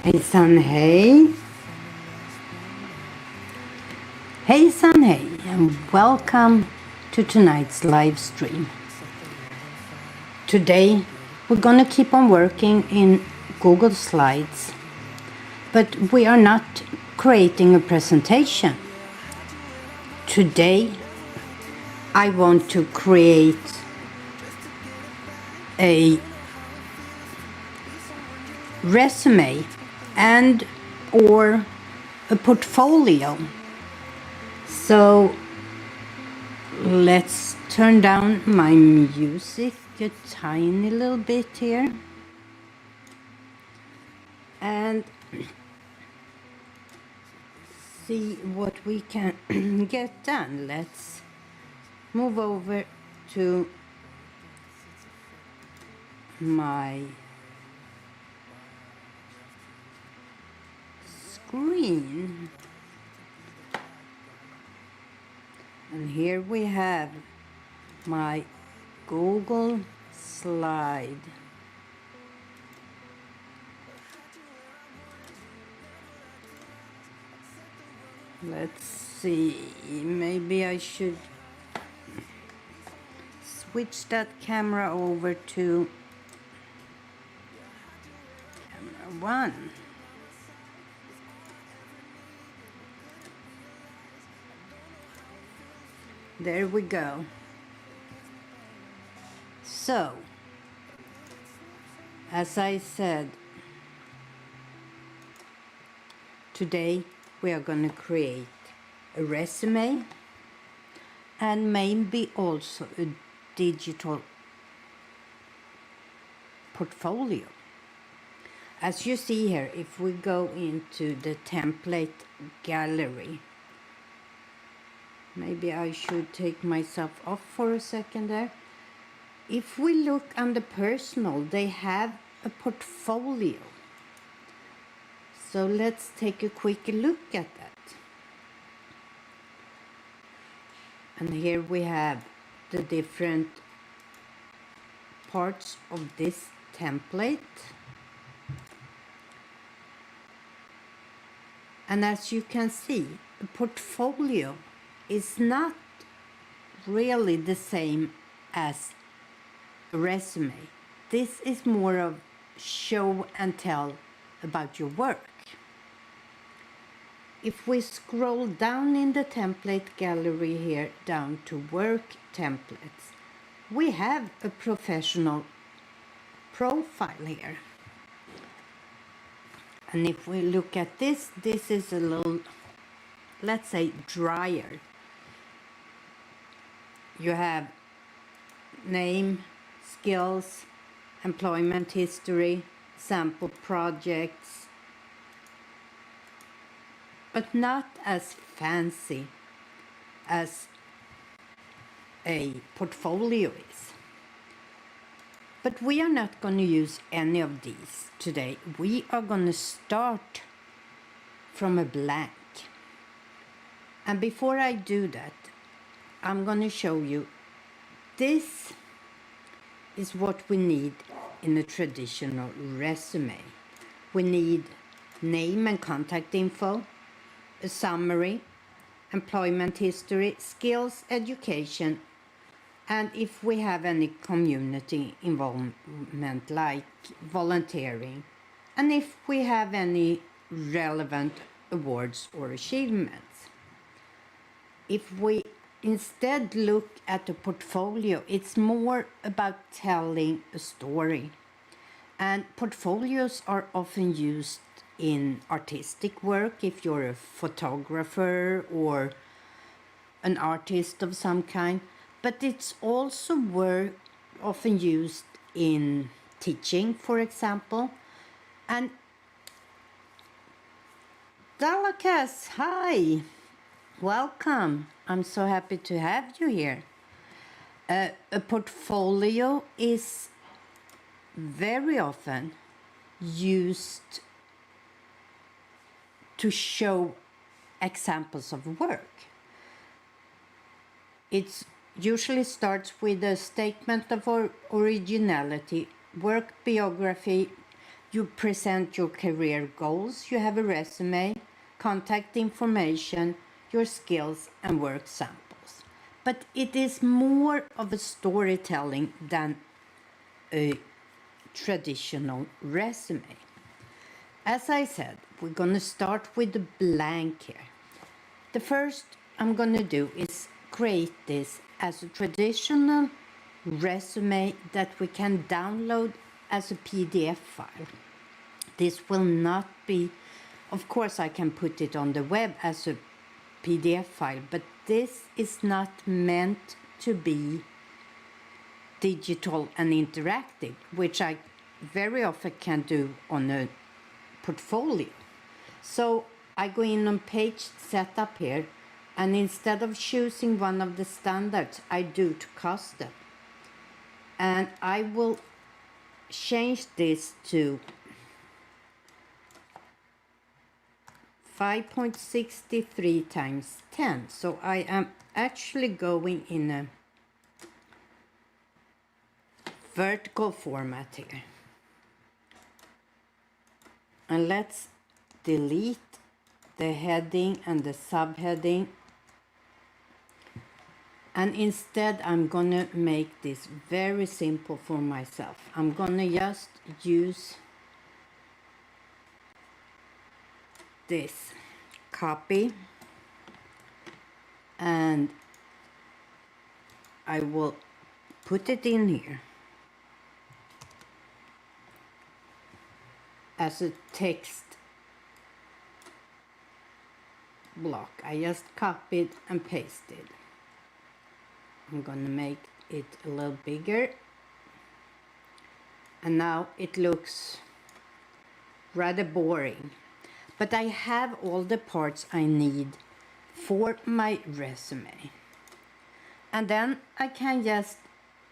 Hejsan hej! Hejsan hej, and welcome to tonight's live stream. Today we're gonna keep on working in Google Slides, but we are not creating a presentation. Today I want to create a resume and or a portfolio. So let's turn down my music a tiny little bit here and see what we can get done. Let's move over to my screen. And here we have my Google slide. Let's see, maybe I should switch that camera over to camera 1. There we go. So, as I said, today we are going to create a resume and maybe also a digital portfolio. As you see here, if we go into the template gallery, maybe I should take myself off for a second there. If we look under personal, they have a portfolio. So let's take a quick look at that. And here we have the different parts of this template. And as you can see, a portfolio is not really the same as a resume. This is more of show and tell about your work. If we scroll down in the template gallery here down to work templates, we have a professional profile here. And if we look at this, this is a little, let's say, drier. You have name, skills, employment history, sample projects, but not as fancy as a portfolio is. But we are not going to use any of these today. We are going to start from a blank. And before I do that, I'm going to show you, this is what we need in a traditional resume. We need name and contact info, a summary, employment history, skills, education, and if we have any community involvement like volunteering, and if we have any relevant awards or achievements. If we instead look at the portfolio, it's more about telling a story. And portfolios are often used in artistic work, if you're a photographer or an artist of some kind. But it's also often used in teaching, for example. And Dalakas, hi! Welcome. I'm so happy to have you here. A portfolio is very often used to show examples of work. It usually starts with a statement of originality, work biography, you present your career goals, you have a resume, contact information, your skills and work samples. But it is more of a storytelling than a traditional resume. As I said, we're going to start with the blank here. The first I'm going to do is create this as a traditional resume that we can download as a PDF file. This will not be, of course I can put it on the web as a PDF file, but this is not meant to be digital and interactive, which I very often can do on a portfolio. So I go in on page setup here, and instead of choosing one of the standards, I do to custom. And I will change this to 5.63 times 10. So I am actually going in a vertical format here. And let's delete the heading and the subheading. And instead I'm gonna make this very simple for myself. I'm gonna just use this copy, and I will put it in here as a text block. I just copied and pasted. I'm gonna make it a little bigger, and now it looks rather boring, but I have all the parts I need for my resume. And then I can just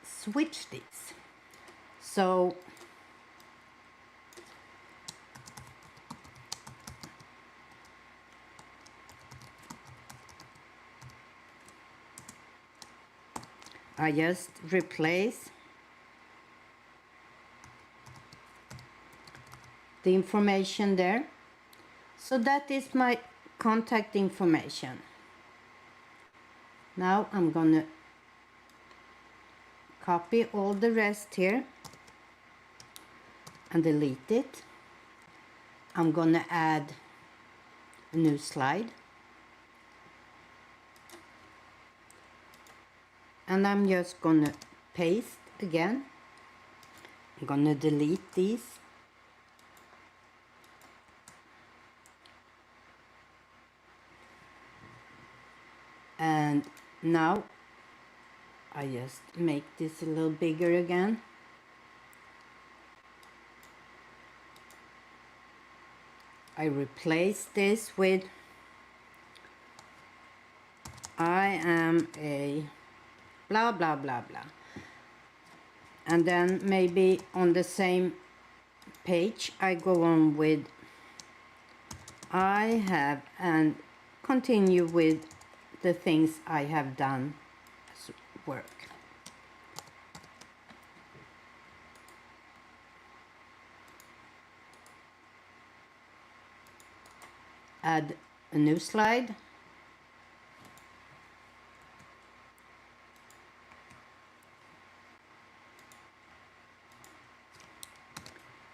switch these. So I just replace the information there. So that is my contact information. Now I'm gonna copy all the rest here and delete it. I'm gonna add a new slide. And I'm just gonna paste again. I'm gonna delete these. And now I just make this a little bigger again. I replace this with I am a blah blah blah blah, and then maybe on the same page I go on with I have, and continue with the things I have done as work. Add a new slide.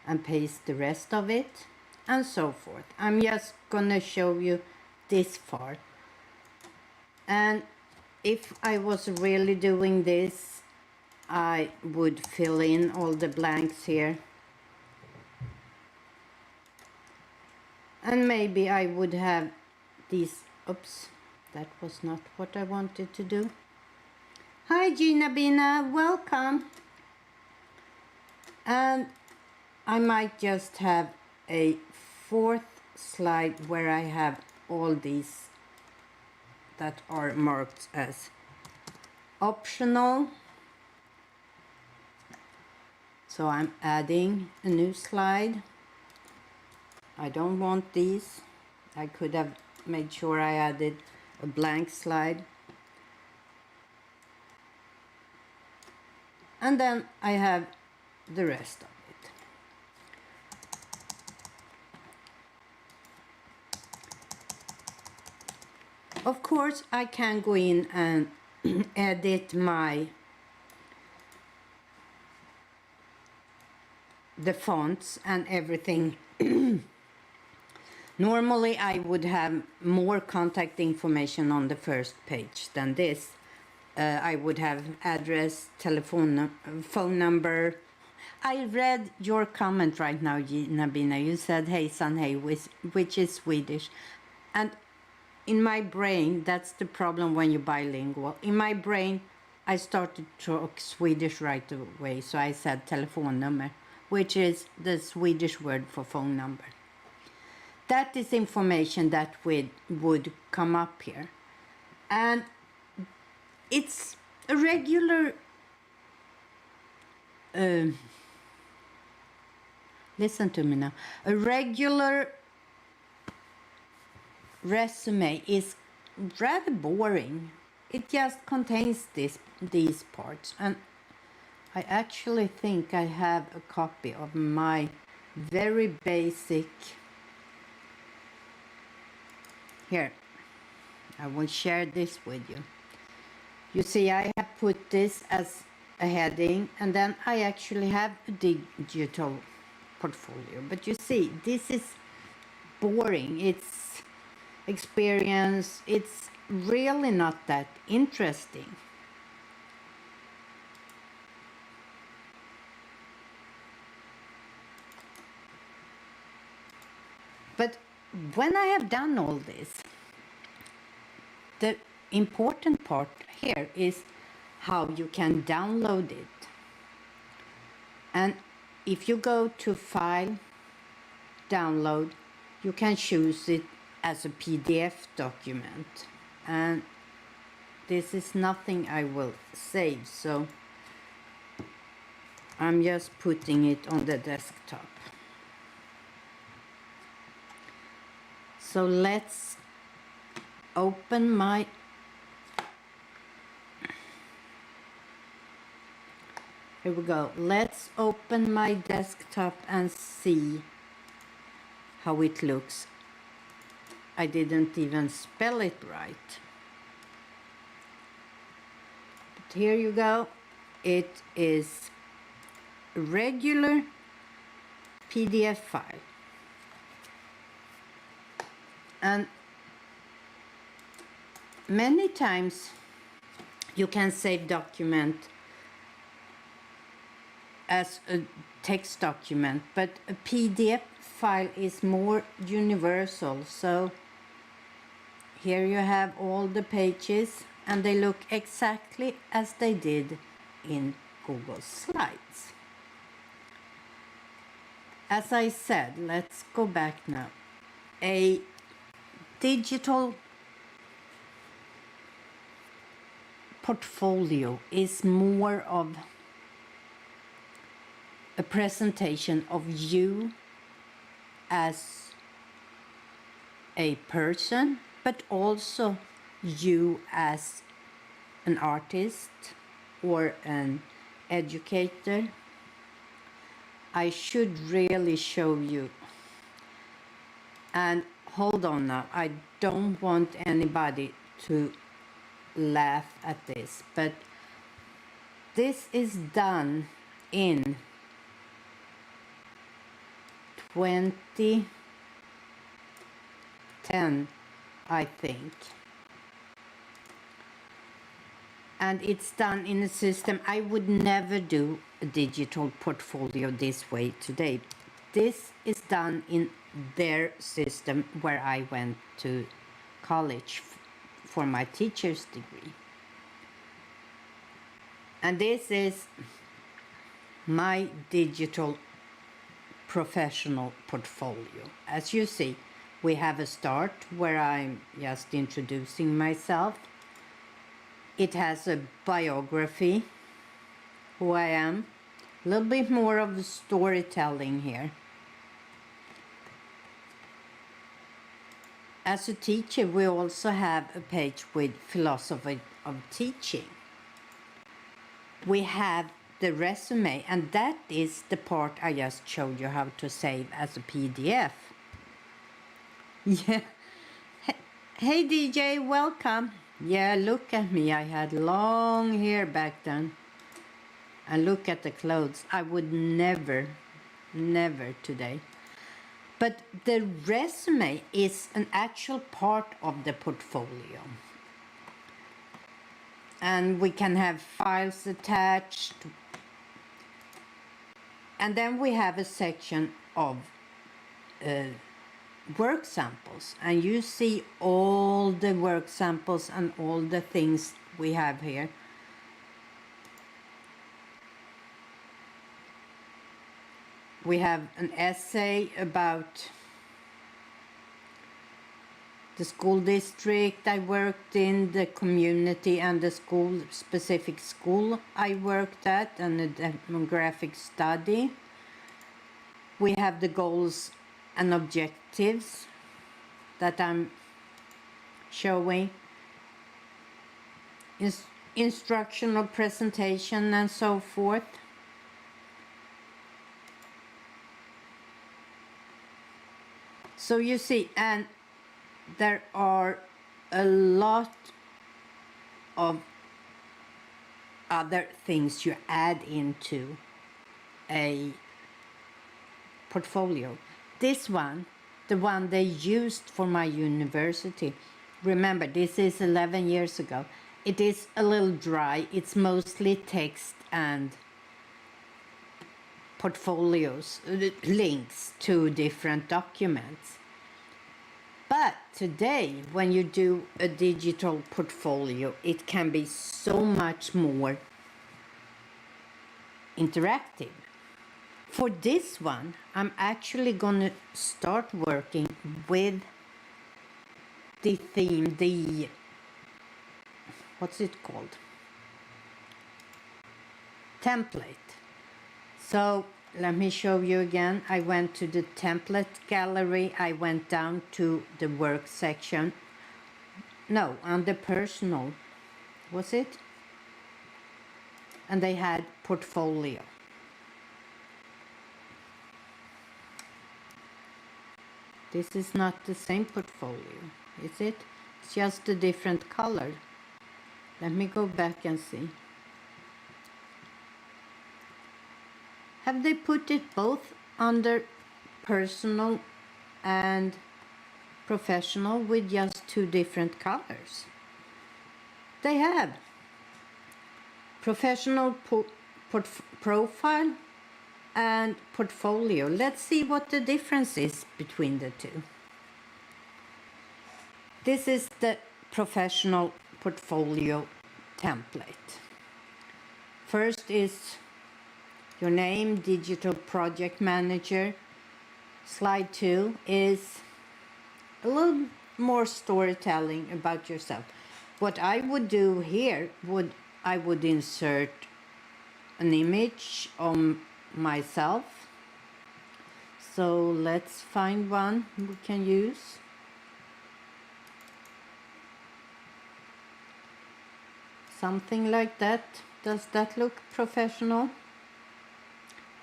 And paste the rest of it, and so forth. I'm just gonna show you this far. And if I was really doing this, I would fill in all the blanks here. And maybe I would have these, oops, that was not what I wanted to do. Hi Gina Bina, welcome. And I might just have a fourth slide where I have all these that are marked as optional. So I'm adding a new slide. I don't want these. I could have made sure I added a blank slide. And then I have the rest of it. Of course, I can go in and edit the fonts and everything. Normally I would have more contact information on the first page than this. I would have address, phone number. I read your comment right now, Nabina. You said hejsan hej, which is Swedish. And in my brain, that's the problem when you're bilingual. In my brain, I started to talk Swedish right away. So I said telefonnummer, which is the Swedish word for phone number. That is information that would come up here. And it's a regular, listen to me now, a regular resume is rather boring. It just contains these parts. And I actually think I have a copy of my very basic. Here, I will share this with you. You see, I have put this as a heading, and then I actually have a digital portfolio. But you see, this is boring. It's experience. It's really not that interesting. But when I have done all this, the important part here is how you can download it. And if you go to File, Download, you can choose it as a PDF document. And this is nothing I will save, so I'm just putting it on the desktop. So let's open my here we go. Let's open my desktop and see how it looks. I didn't even spell it right. But here you go. It is a regular PDF file. And many times you can save document as a text document, but a PDF file is more universal. So here you have all the pages and they look exactly as they did in Google Slides. As I said, let's go back now. A digital portfolio is more of a presentation of you as a person, but also you as an artist or an educator. I should really show you. And hold on now, I don't want anybody to laugh at this, but this is done in 2010, I think. And it's done in a system. I would never do a digital portfolio this way today. This is done in their system where I went to college for my teacher's degree. And this is my digital professional portfolio. As you see, we have a start where I'm just introducing myself. It has a biography, who I am, A little bit more of the storytelling here. As a teacher, we also have a page with philosophy of teaching. We have the resume, and that is the part I just showed you how to save as a PDF. Yeah. Hey DJ, welcome. Yeah, look at me. I had long hair back then. And look at the clothes. I would never today. But the resume is an actual part of the portfolio. And we can have files attached. And then we have a section of work samples. And you see all the work samples and all the things we have here. We have an essay about the school district I worked in, the community and the school, specific school I worked at, and a demographic study. We have the goals and objectives that I'm showing, instructional presentation and so forth. So you see, and there are a lot of other things you add into a portfolio. This one, the one they used for my university, remember this is 11 years ago, it is a little dry. It's mostly text and portfolios, links to different documents. But today, when you do a digital portfolio, it can be so much more interactive. For this one, I'm actually going to start working with the theme, what's it called? Template. So let me show you again. I went to the template gallery. I went down to the work section. No, under personal, was it? And they had portfolio. This is not the same portfolio, is it? It's just a different color. Let me go back and see. Have they put it both under personal and professional with just two different colors? They have. Professional profile and portfolio. Let's see what the difference is between the two. This is the professional portfolio template. First is your name, digital project manager. Slide 2 is a little more storytelling about yourself. What I would do here I would insert an image of myself. So let's find one we can use. Something like that. Does that look professional?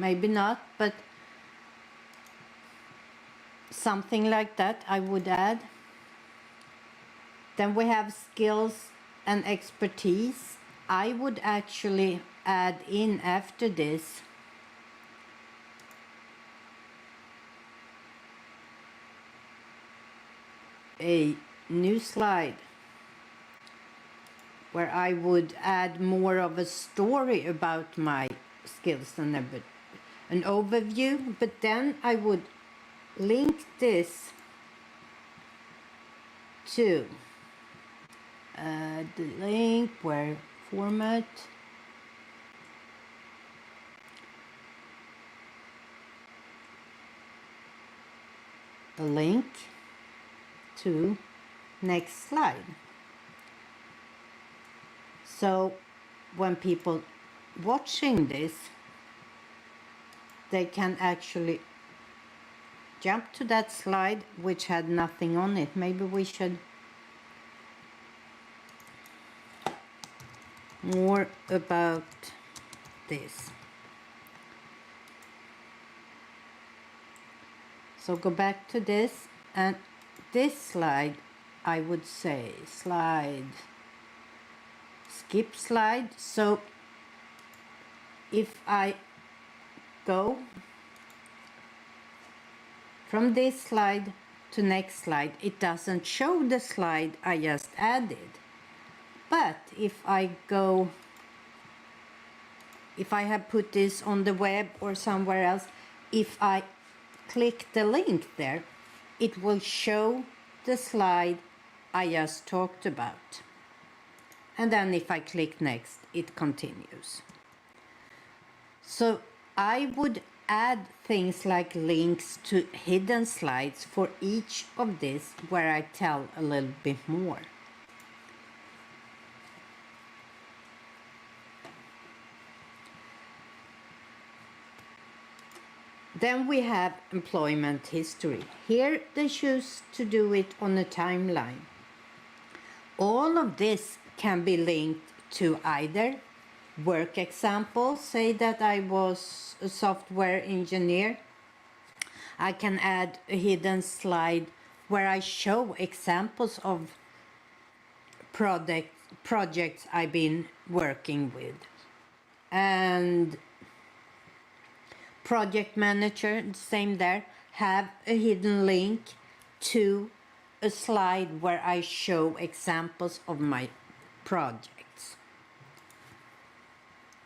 Maybe not, but something like that I would add. Then we have skills and expertise. I would actually add in after this a new slide where I would add more of a story about my skills and an overview, but then I would link this to the link where format, a link to next slide. So when people watching this, they can actually jump to that slide which had nothing on it. Maybe we should more about this. So go back to this, and this slide, I would say slide, skip slide. So if I go from this slide to next slide, it doesn't show the slide I just added. But if I go, if I have put this on the web or somewhere else, if I click the link there, it will show the slide I just talked about. And then if I click next, it continues. So I would add things like links to hidden slides for each of this, where I tell a little bit more. Then we have employment history. Here they choose to do it on a timeline. All of this can be linked to either work examples, say that I was a software engineer. I can add a hidden slide where I show examples of projects I've been working with. And project manager, same there, have a hidden link to a slide where I show examples of my projects.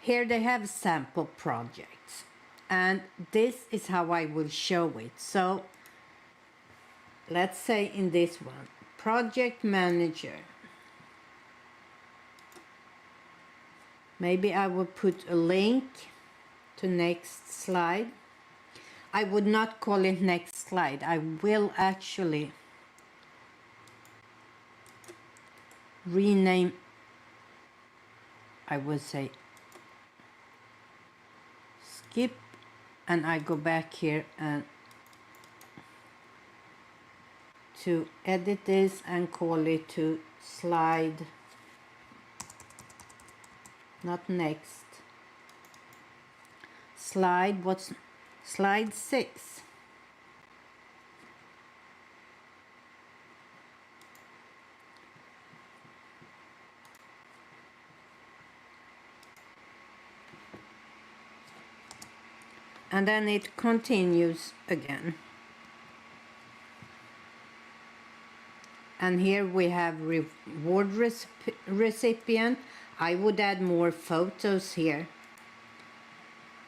Here they have sample projects, and this is how I will show it. So let's say in this one, project manager. Maybe I will put a link to next slide. I would not call it next slide. I will actually rename, I would say skip, and I go back here and to edit this and call it to slide, not next, slide, what's slide 6. And then it continues again. And here we have reward recipient. I would add more photos here.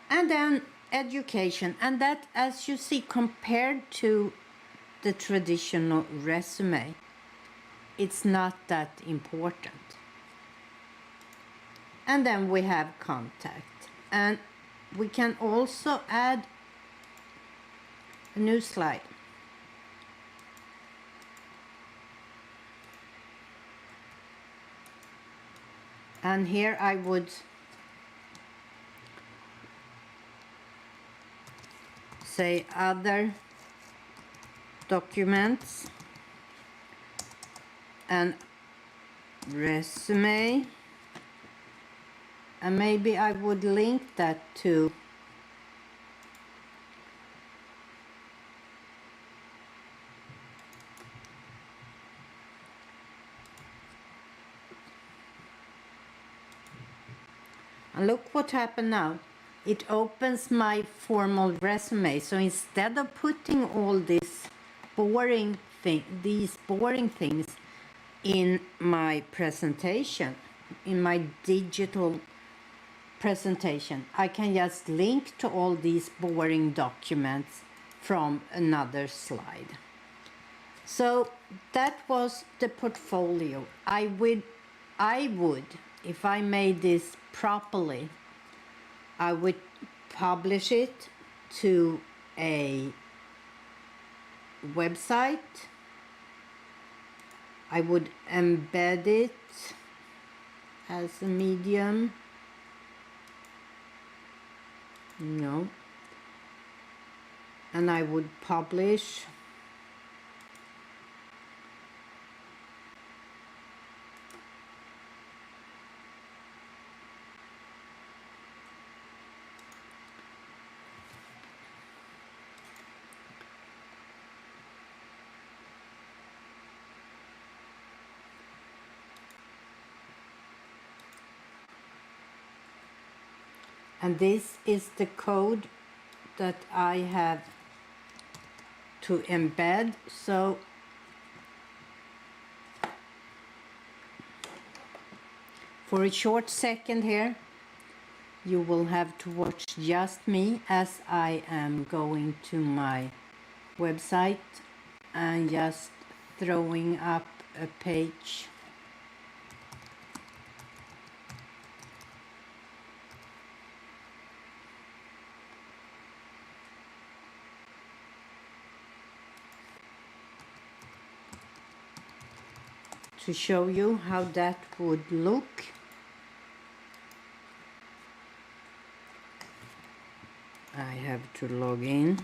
And then education. And that, as you see, compared to the traditional resume, it's not that important. And then we have contact. And we can also add a new slide. And here I would say other documents and resume, and maybe I would link that to and look what happened now. It opens my formal resume. So instead of putting all these boring things in my presentation, in my digital presentation, I can just link to all these boring documents from another slide. So that was the portfolio. I would, if I made this properly, I would publish it to a website. I would embed it as a medium. No. and I would publish. And this is the code that I have to embed. So for a short second here, you will have to watch just me as I am going to my website and just throwing up a page. To show you how that would look. I have to log in.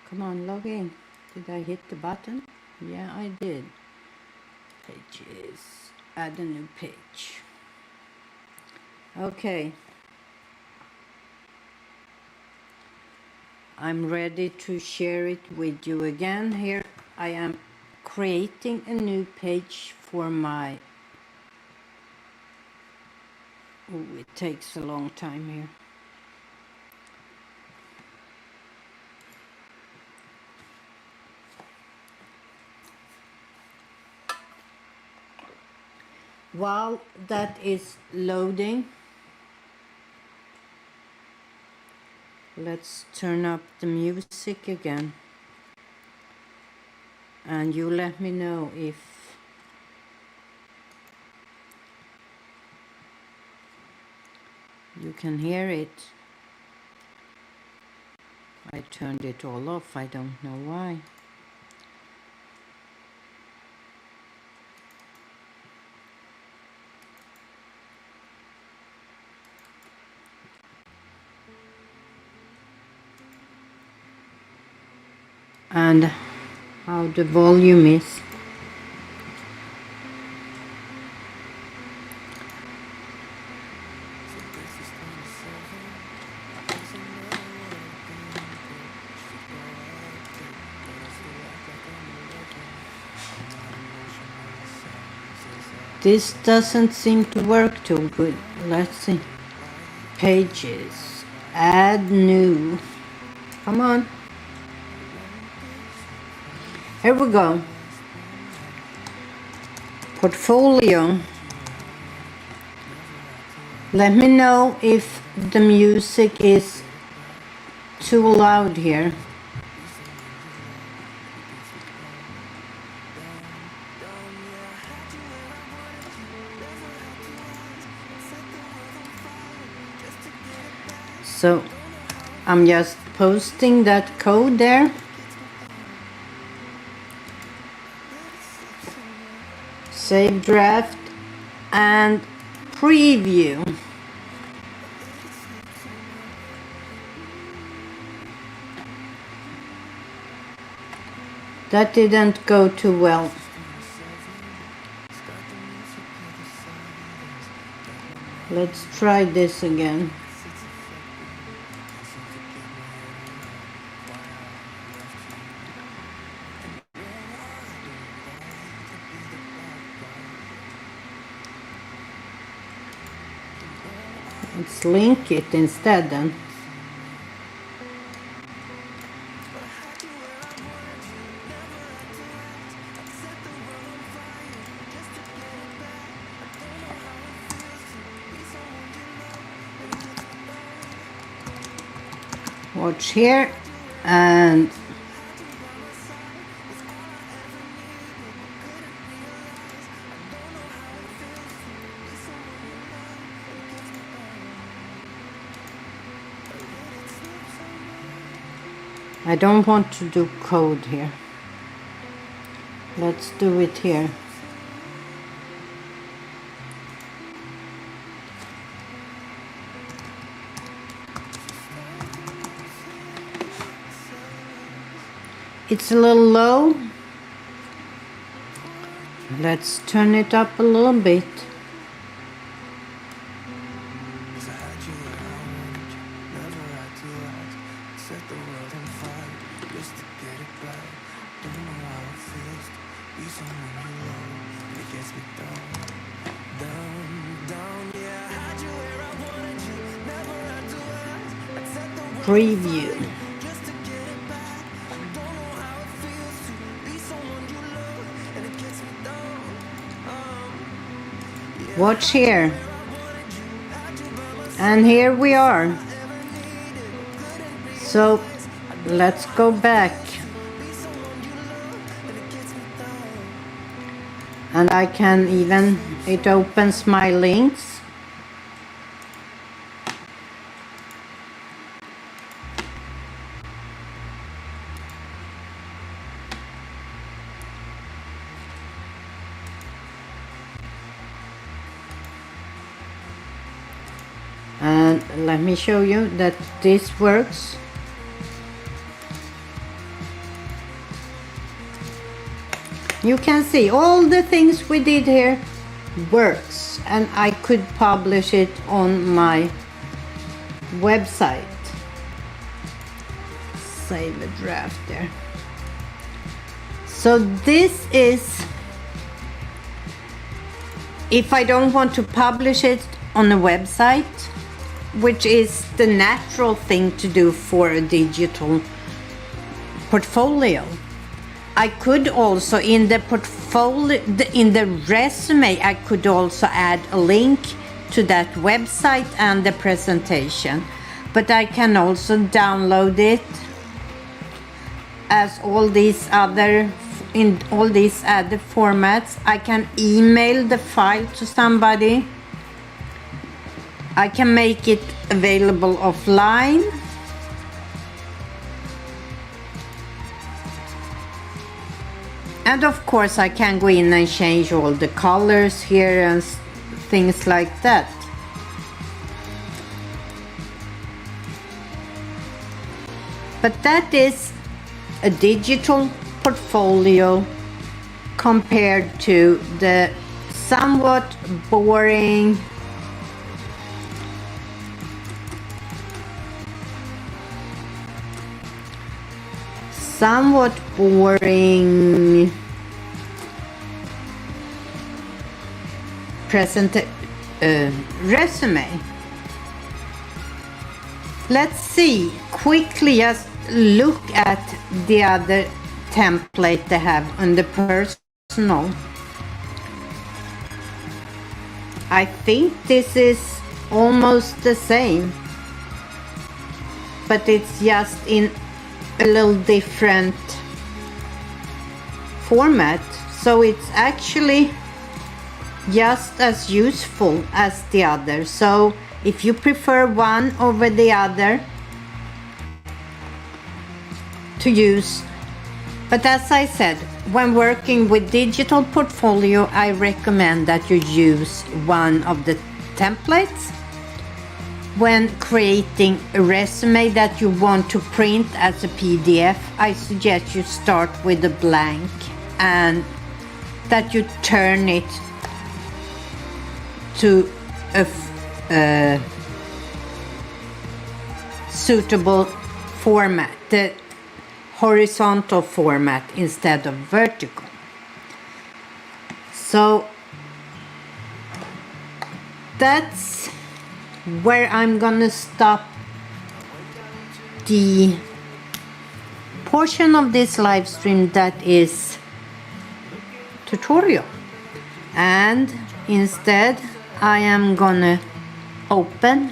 Come on, log in. Did I hit the button? Yeah, I did. Pages. Add a new page. Okay. I'm ready to share it with you again. Here I am creating a new page for my... Oh, it takes a long time here. While that is loading, let's turn up the music again. And you let me know if you can hear it. I turned it all off, I don't know why. And how the volume is. This doesn't seem to work too good. Let's see. Pages. Add new. Come on. Here we go. Portfolio. Let me know if the music is too loud here. So I'm just posting that code there. Save draft and preview. That didn't go too well. Let's try this again. Let's link it instead then. Watch here and I don't want to do code here. Let's do it here. It's a little low. Let's turn it up a little bit. Preview. Watch here. And here we are. So let's go back. And I can even, it opens my links. And let me show you that this works. You can see all the things we did here works, and I could publish it on my website. Save a draft there. So this is, if I don't want to publish it on a website, which is the natural thing to do for a digital portfolio. I could also, in the portfolio, in the resume, I could also add a link to that website and the presentation. But I can also download it as all these other, in all these other formats. I can email the file to somebody. I can make it available offline. And of course I can go in and change all the colors here and things like that. But that is a digital portfolio compared to the somewhat boring resume. Let's see, quickly just look at the other template they have on the personal. I think this is almost the same, but it's just in a little different format, so it's actually just as useful as the other. So if you prefer one over the other to use, but as I said, when working with digital portfolio, I recommend that you use one of the templates. When creating a resume that you want to print as a PDF, I suggest you start with a blank and that you turn it to a suitable format, the horizontal format instead of vertical. So that's where I'm gonna stop the portion of this live stream that is tutorial, and instead I am gonna open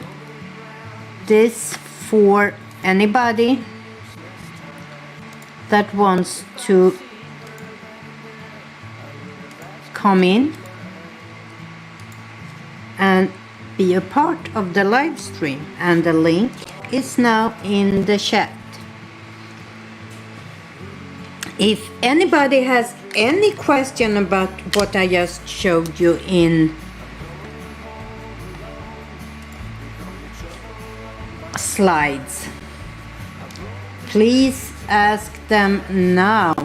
this for anybody that wants to come in and be a part of the live stream, and the link is now in the chat. If anybody has any question about what I just showed you in slides, please ask them now.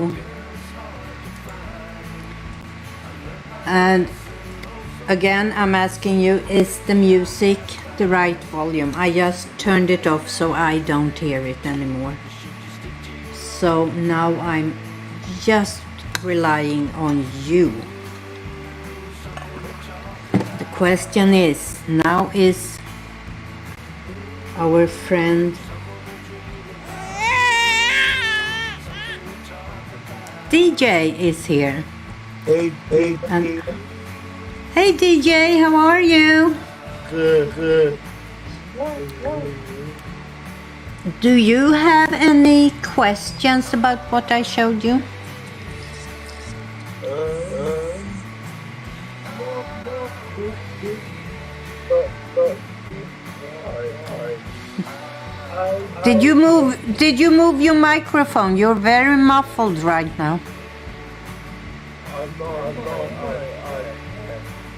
And again, I'm asking you, is the music the right volume? I just turned it off so I don't hear it anymore. So now I'm just relying on you. The question is, now is our friend DJ is here. Hey DJ, how are you? Good. Do you have any questions about what I showed you? Did you move your microphone? You're very muffled right now.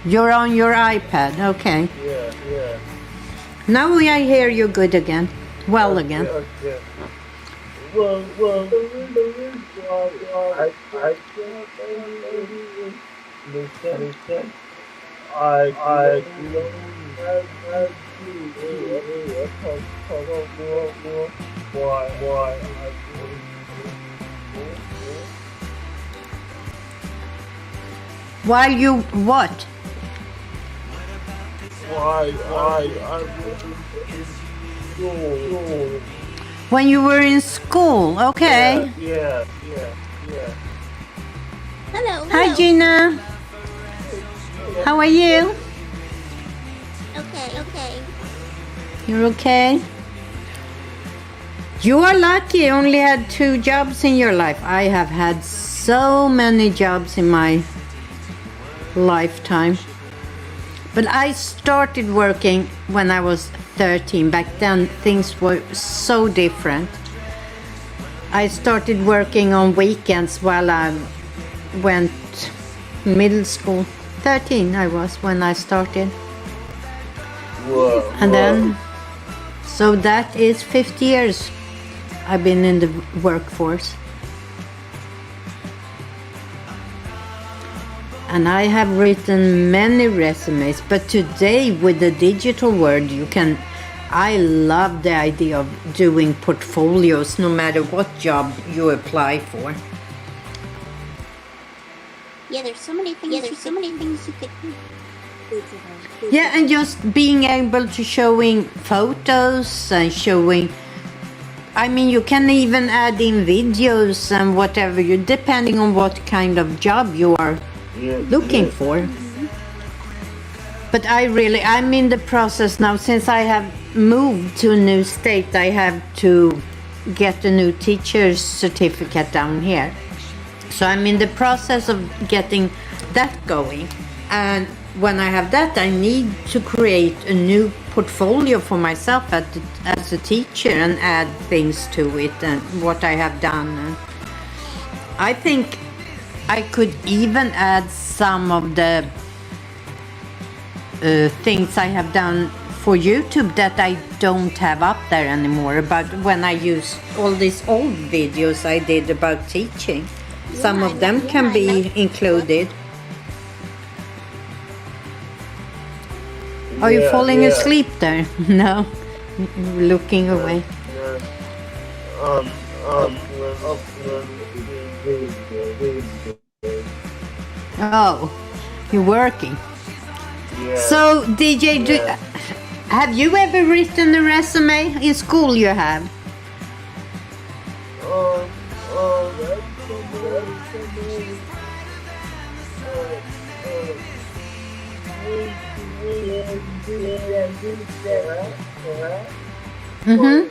You're on your iPad, okay. Yeah. Now I hear you good again. Well again. Okay. Well, the reason why I While you what? When you were in school, okay. Yeah. Hello. Hi Gina. How are you? Okay. You're okay? You are lucky you only had 2 jobs in your life. I have had so many jobs in my lifetime. But I started working when I was 13. Back then things were so different. I started working on weekends while I went middle school. 13 I was when I started. Whoa. And then, so that is 50 years I've been in the workforce. And I have written many resumes, but today with the digital world I love the idea of doing portfolios no matter what job you apply for. Yeah, there's so many things. You could do. Yeah, and just being able to showing photos and showing, I mean, you can even add in videos and whatever you, depending on what kind of job you are looking for. But I'm in the process now, since I have moved to a new state, I have to get a new teacher's certificate down here. So I'm in the process of getting that going. And when I have that, I need to create a new portfolio for myself as a teacher and add things to it and what I have done. And I think I could even add some of the things I have done for YouTube that I don't have up there anymore, about when I use all these old videos I did about teaching. Some of them can be included. Are you falling asleep there? No, looking away. Oh, you're working. Yeah. So DJ, have you ever written a resume in school? You have. Mm-hmm.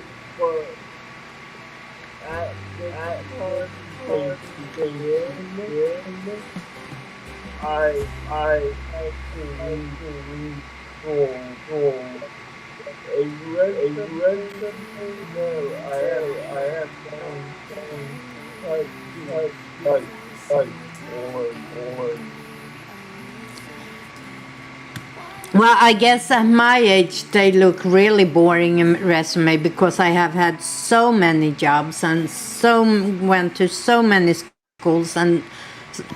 I see, I on. Well, I guess at my age they look really boring in resume because I have had so many jobs and went to so many schools, and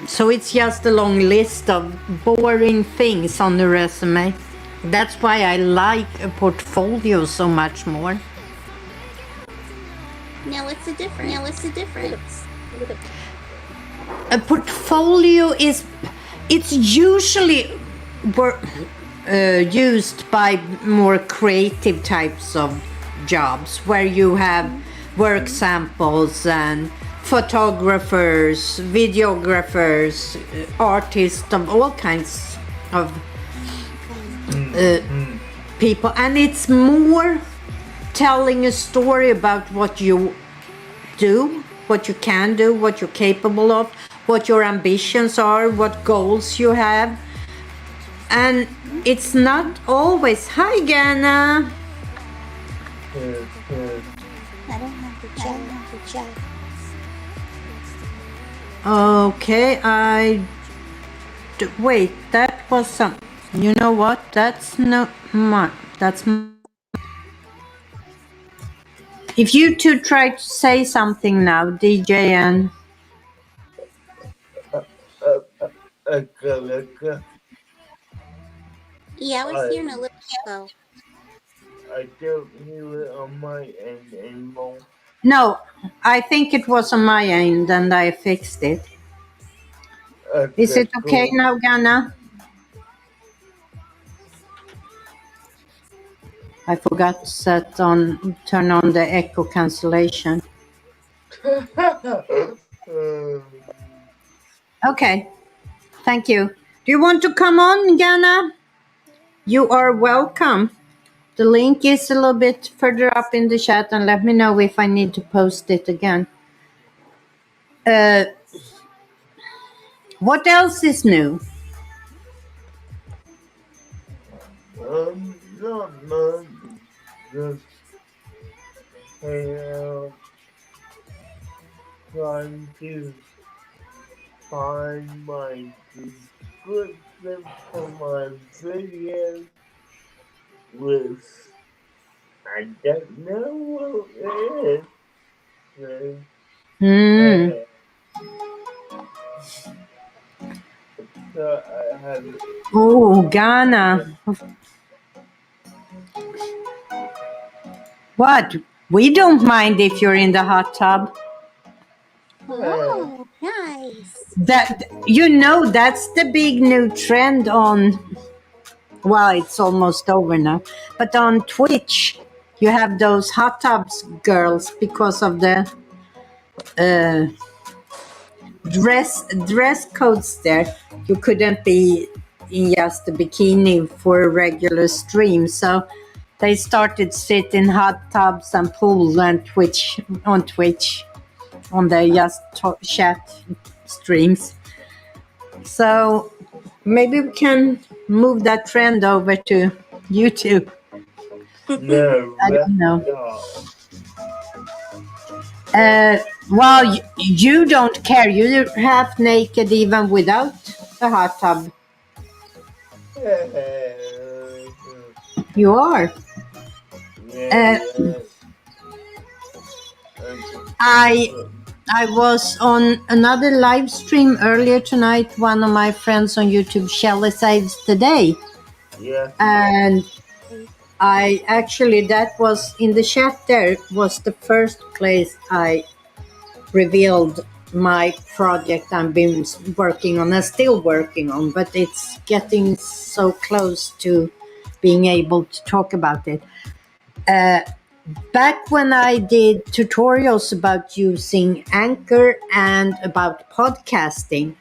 so it's just a long list of boring things on the resume. That's why I like a portfolio so much more. Now what's the difference? A portfolio it's usually used by more creative types of jobs where you have work samples and photographers, videographers, artists of all kinds of people, and it's more telling a story about what you do, what you can do, what you're capable of, what your ambitions are, what goals you have. And it's not always, hi Ghana. I don't have to chat. Okay, wait, that was some, you know what, that's not my, if you two try to say something now, DJ and Yeah, I was hearing a little echo. I don't hear it on my end anymore. no, I think it was on my end and I fixed it. Is it okay Cool. now, Ghana? I forgot to turn on the echo cancellation. Okay, thank you. Do you want to come on, Ghana? You are welcome. The link is a little bit further up in the chat, and let me know if I need to post it again. What else is new? Not much. Just trying to find my description for my video, which I don't know what it is. So I have. Oh, Ghana. What? We don't mind if you're in the hot tub. Oh, nice. That's the big new trend on. Well, it's almost over now, but on Twitch, you have those hot tubs girls because of the dress codes there. You couldn't be in just a bikini for a regular stream, so they started sitting hot tubs and pool and Twitch on the just chat streams. So maybe we can move that trend over to YouTube. No, I don't know. no. Well, you don't care. You're half naked even without a hot tub. You are. I was on another live stream earlier tonight. One of my friends on YouTube, Shelley Saves the Day. Yeah. And I actually, that was in the chat there, was the first place I revealed my project I've been working on and still working on, but it's getting so close to being able to talk about it. Back when I did tutorials about using Anchor and about podcasting,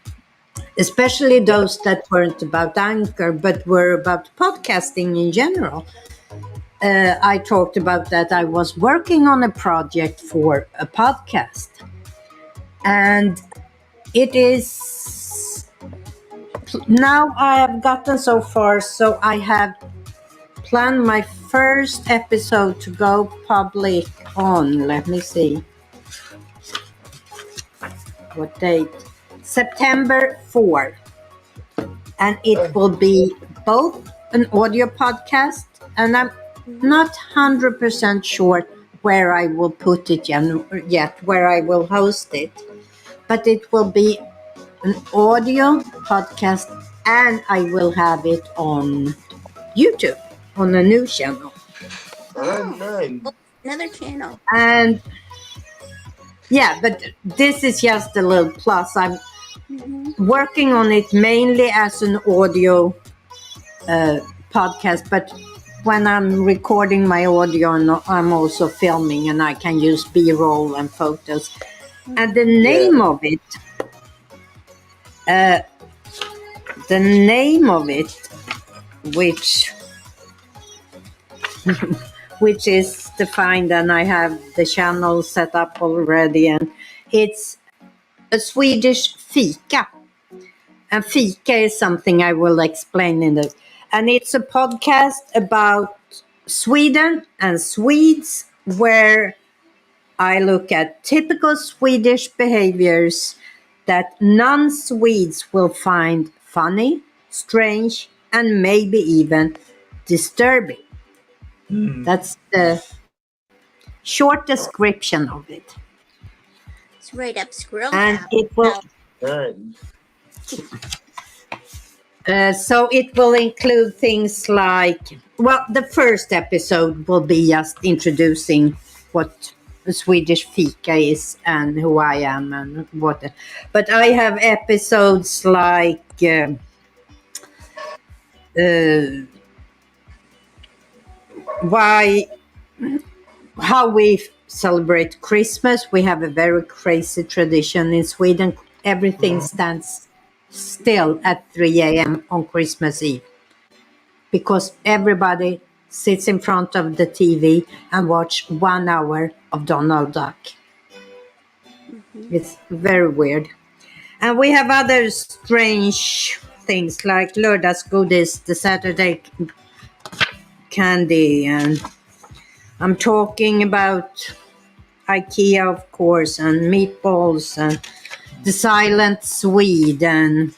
especially those that weren't about Anchor but were about podcasting in general, I talked about that I was working on a project for a podcast. And it is now I have gotten so far, so I have planned my first episode to go public on, let me see. what date? September 4. And it will be both an audio podcast, and I'm not 100% sure where I will put it yet, where I will host it. But it will be an audio podcast, and I will have it on YouTube, on a new channel. Nice. Another channel. And yeah, but this is just a little plus. I'm working on it mainly as an audio podcast, but when I'm recording my audio, I'm also filming, and I can use B-roll and photos. And the name of it, which which is defined, and I have the channel set up already, and it's a Swedish Fika. And Fika is something I will explain in the... And it's a podcast about Sweden and Swedes, where I look at typical Swedish behaviors that non-Swedes will find funny, strange, and maybe even disturbing. That's the short description of it. It's right up Squirrel And Town. it will... Nice. So it will include things like, well, the first episode will be just introducing what the Swedish Fika is and who I am and what. But I have episodes like how we celebrate Christmas. We have a very crazy tradition in Sweden. Everything stands still at 3 a.m. on Christmas Eve, because everybody sits in front of the TV and watch 1 hour of Donald Duck. It's very weird. And we have other strange things like lördagsgodis, the Saturday candy, and I'm talking about IKEA, of course, and meatballs, and the silent Swede, and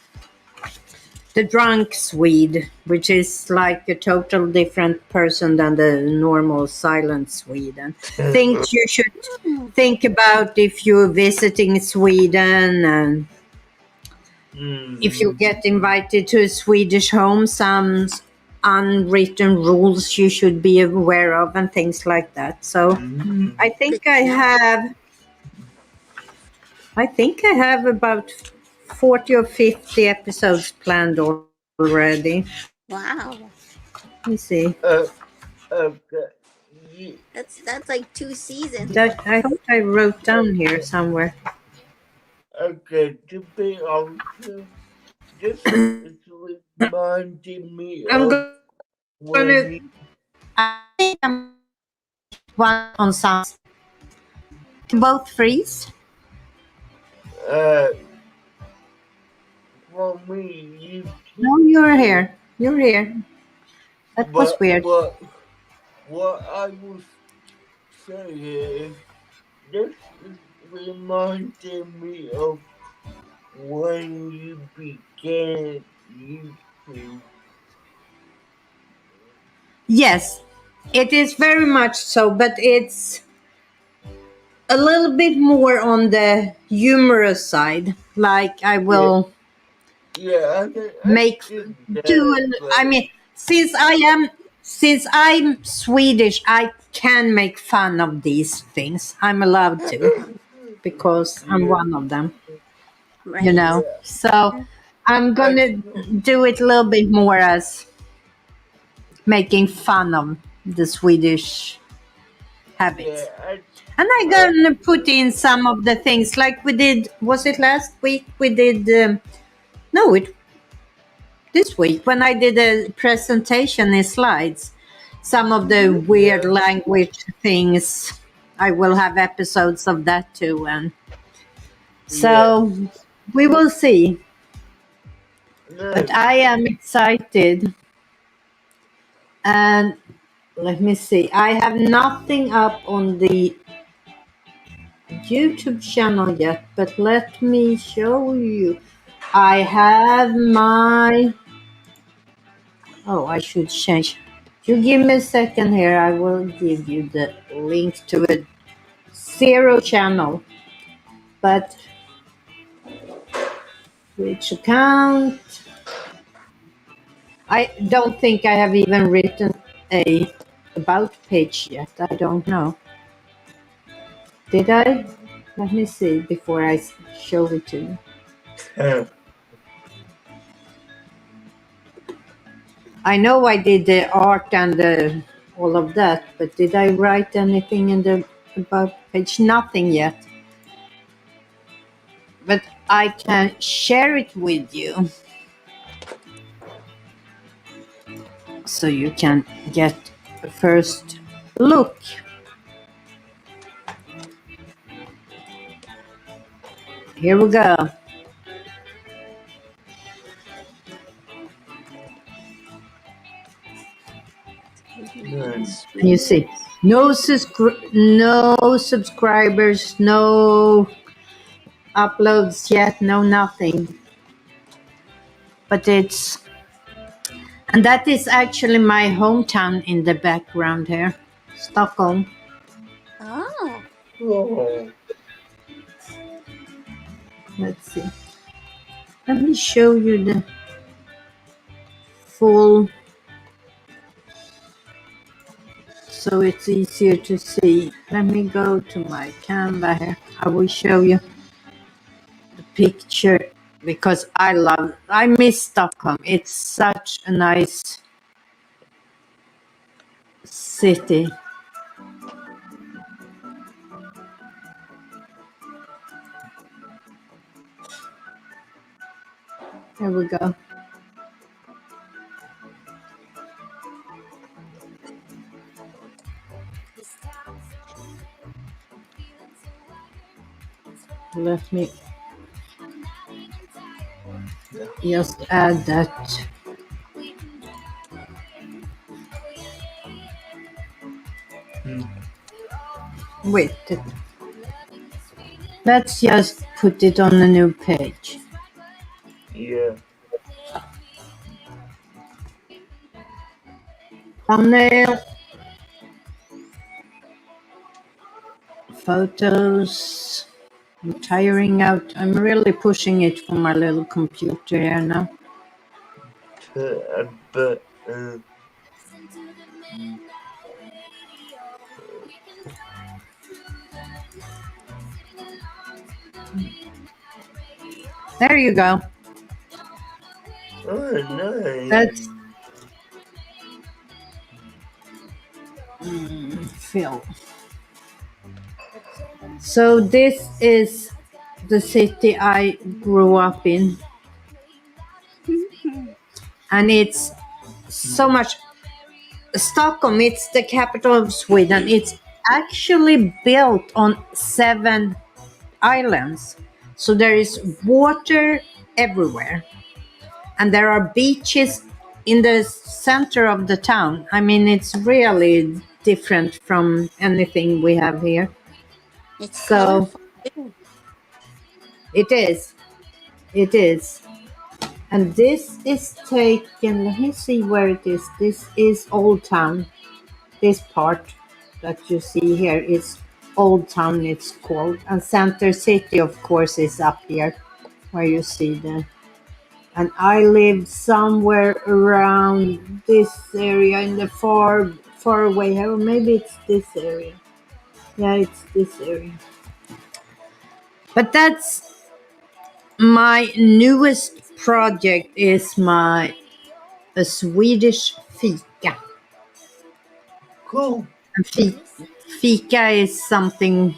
the drunk Swede, which is like a total different person than the normal silent Swede. And things you should think about if you're visiting Sweden, and if you get invited to a Swedish home, some unwritten rules you should be aware of, and things like that. So I think I have about 40 or 50 episodes planned already. Wow. Let me see. Okay. That's like 2 seasons. I hope I wrote down here somewhere. Okay, to be honest, this is reminding me I'm of when I think I'm one on some. Both freeze. for me, you No, you're here. You're here. That was weird. What I was saying is, this is reminding me of when you began YouTube. Yes, it is very much so, but it's a little bit more on the humorous side. Like I will make do. I mean, since I'm Swedish, I can make fun of these things. I'm allowed to, because I'm one of them. Right. You know, so I'm gonna do it a little bit more as making fun of the Swedish habits. And I'm gonna put in some of the things like we did. Was it last week? We did. This week when I did a presentation in slides. Some of the weird language things. I will have episodes of that too, and so we will see. But I am excited. And let me see. I have nothing up on the YouTube channel yet, but let me show you. I have my... Oh, I should change. You give me a second here. I will give you the link to a zero channel. But which account? I don't think I have even written a about page yet. I don't know. Did I? Let me see before I show it to you. I know I did the art and all of that, but did I write anything in the about page? Nothing yet. But I can share it with you so you can get a first look. Here we go. Nice. You see, no subscribers, no uploads yet, no nothing. But and that is actually my hometown in the background here, Stockholm. Oh. Oh. Let's see. Let me show you the full, so it's easier to see. Let me go to my Canva here. I will show you the picture because I miss Stockholm. It's such a nice city. Here we go. Let me just add that. Wait, let's just put it on a new page. Yeah. Thumbnail, photos. I'm tiring out. I'm really pushing it for my little computer here now. But There you go. oh, nice. That's Phil. So this is the city I grew up in, and it's so much. Stockholm, it's the capital of Sweden. It's actually built on 7 islands. So there is water everywhere. And there are beaches in the center of the town. I mean, it's really different from anything we have here. It's So colorful too. it is. It is. And this is taken, let me see where it is. This is Old Town. This part that you see here is Old Town, it's called. And Center City, of course, is up here where you see the... And I live somewhere around this area in the far away. Or maybe it's this area. Yeah, it's this area. But that's my newest project, is a Swedish Fika. Cool. And Fika is something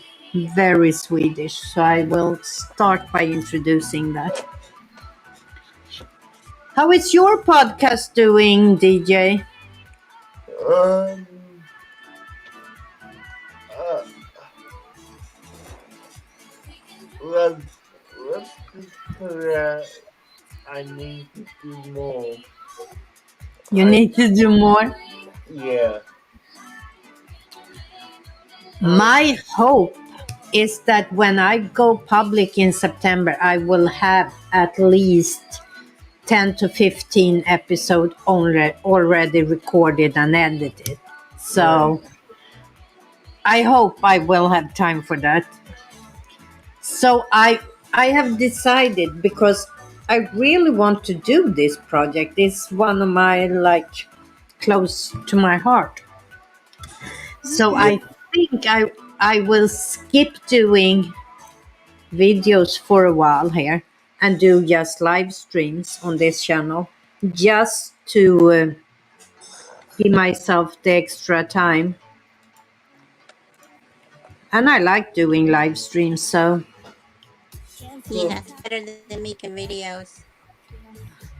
very Swedish, so I will start by introducing that. How is your podcast doing, DJ? Uh, let's just put it. I need to do more. You need to do more. Yeah. My hope is that when I go public in September, I will have at least 10 to 15 episodes already recorded and edited. So I hope I will have time for that. So I have decided, because I really want to do this project. It's one of my close to my heart. So Yeah. I think I will skip doing videos for a while here and do just live streams on this channel, just to give myself the extra time. And I like doing live streams, so Yeah, it's better than making videos.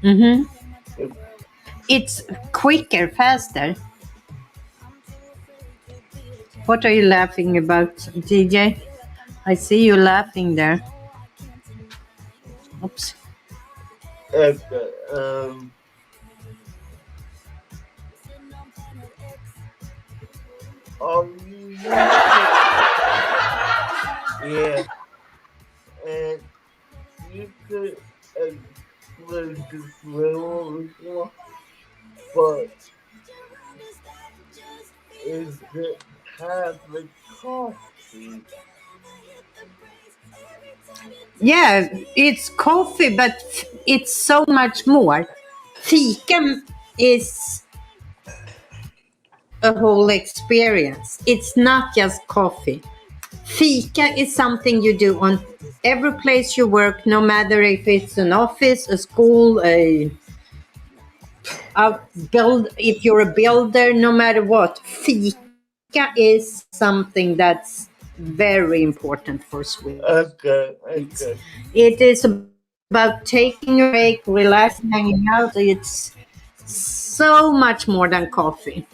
mhm. Yep. It's quicker, faster. What are you laughing about, DJ? I see you laughing there. Oops. Okay. You could, yeah, and you could explain this little before, but is it have a coffee? Yeah, it's coffee, but it's so much more. Fika is a whole experience. It's not just coffee. Fika is something you do on every place you work, no matter if it's an office, a school, if you're a builder, no matter what. Fika is something that's very important for Swedes. Okay, It okay. is about taking a break, relaxing, hanging out. It's so much more than coffee.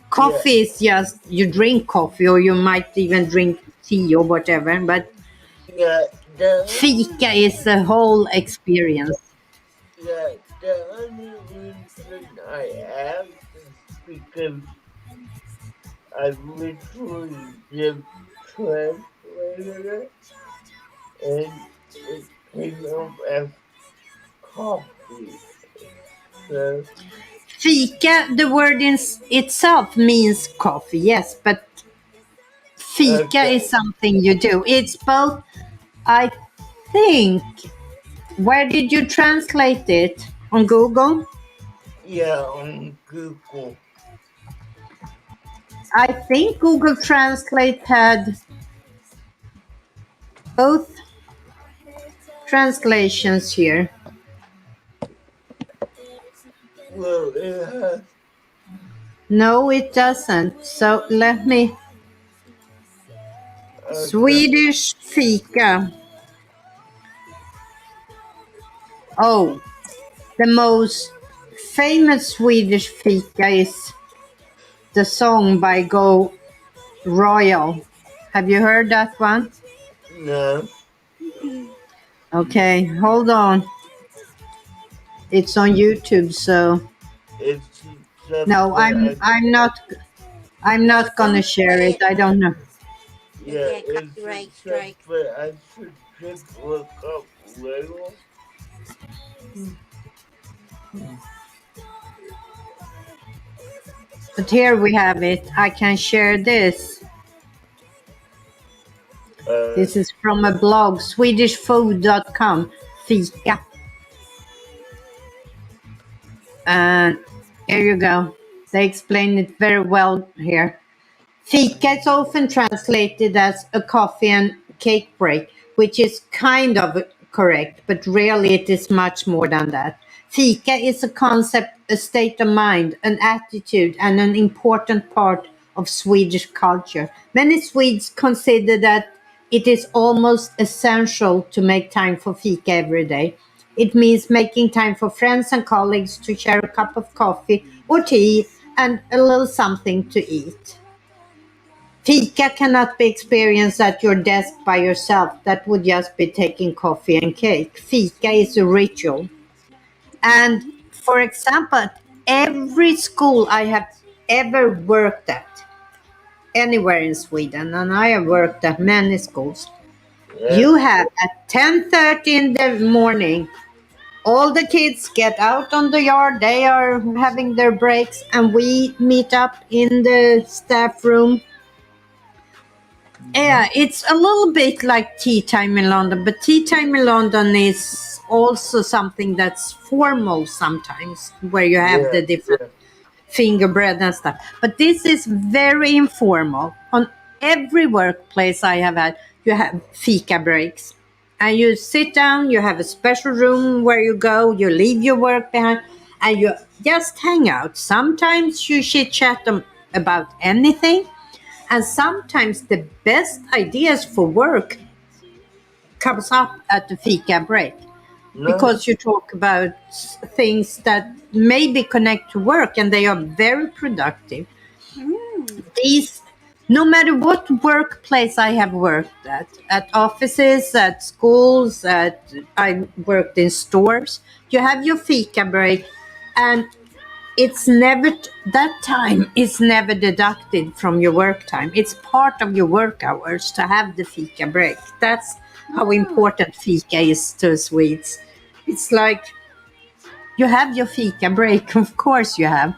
Coffee is Yeah, just you drink coffee, or you might even drink tea or whatever, but yeah. The fika only is a whole experience. yeah, the only reason I asked is because I literally just translated it and it came up as coffee. So, Fika, the word in itself means coffee, yes, but fika is okay. something you do. It's both, I think. Where did you translate it? On Google? Yeah, on Google. I think Google Translate had both translations here. Well, it has, No, it doesn't. So let me. okay. Swedish fika. Oh, the most famous Swedish fika is the song by Go Royal. Have you heard that one? No, Okay, hold on. It's on YouTube, so it's no, something I'm not gonna Don't share play it. it. I don't know. You yeah, get it's copyright strike. something I should just look up later. But here we have it. I can share this. Uh, This is from a blog, swedishfood.com, Fika. And here you go. They explain it very well here. Fika is often translated as a coffee and cake break, which is kind of correct, but really it is much more than that. Fika is a concept, a state of mind, an attitude, and an important part of Swedish culture. Many Swedes consider that it is almost essential to make time for fika every day. It means making time for friends and colleagues to share a cup of coffee or tea and a little something to eat. Fika cannot be experienced at your desk by yourself. That would just be taking coffee and cake. Fika is a ritual. And for example, every school I have ever worked at, anywhere in Sweden, and I have worked at many schools. Yeah. You have at 10:30 in the morning, all the kids get out on the yard. They are having their breaks, and we meet up in the staff room. Yeah, it's a little bit like tea time in London, but tea time in London is also something that's formal sometimes, where you have the different finger bread and stuff. But this is very informal. On every workplace I have had, you have fika breaks. And you sit down, you have a special room where you go, you leave your work behind, and you just hang out. Sometimes you chit chat about anything, and sometimes the best ideas for work comes up at the fika break because you talk about things that maybe connect to work, and they are very productive. These, no matter what workplace I have worked at offices, at schools, I worked in stores, you have your fika break, and it's never that time is never deducted from your work time. It's part of your work hours to have the fika break. That's how important fika is to Swedes. It's like you have your fika break, of course you have.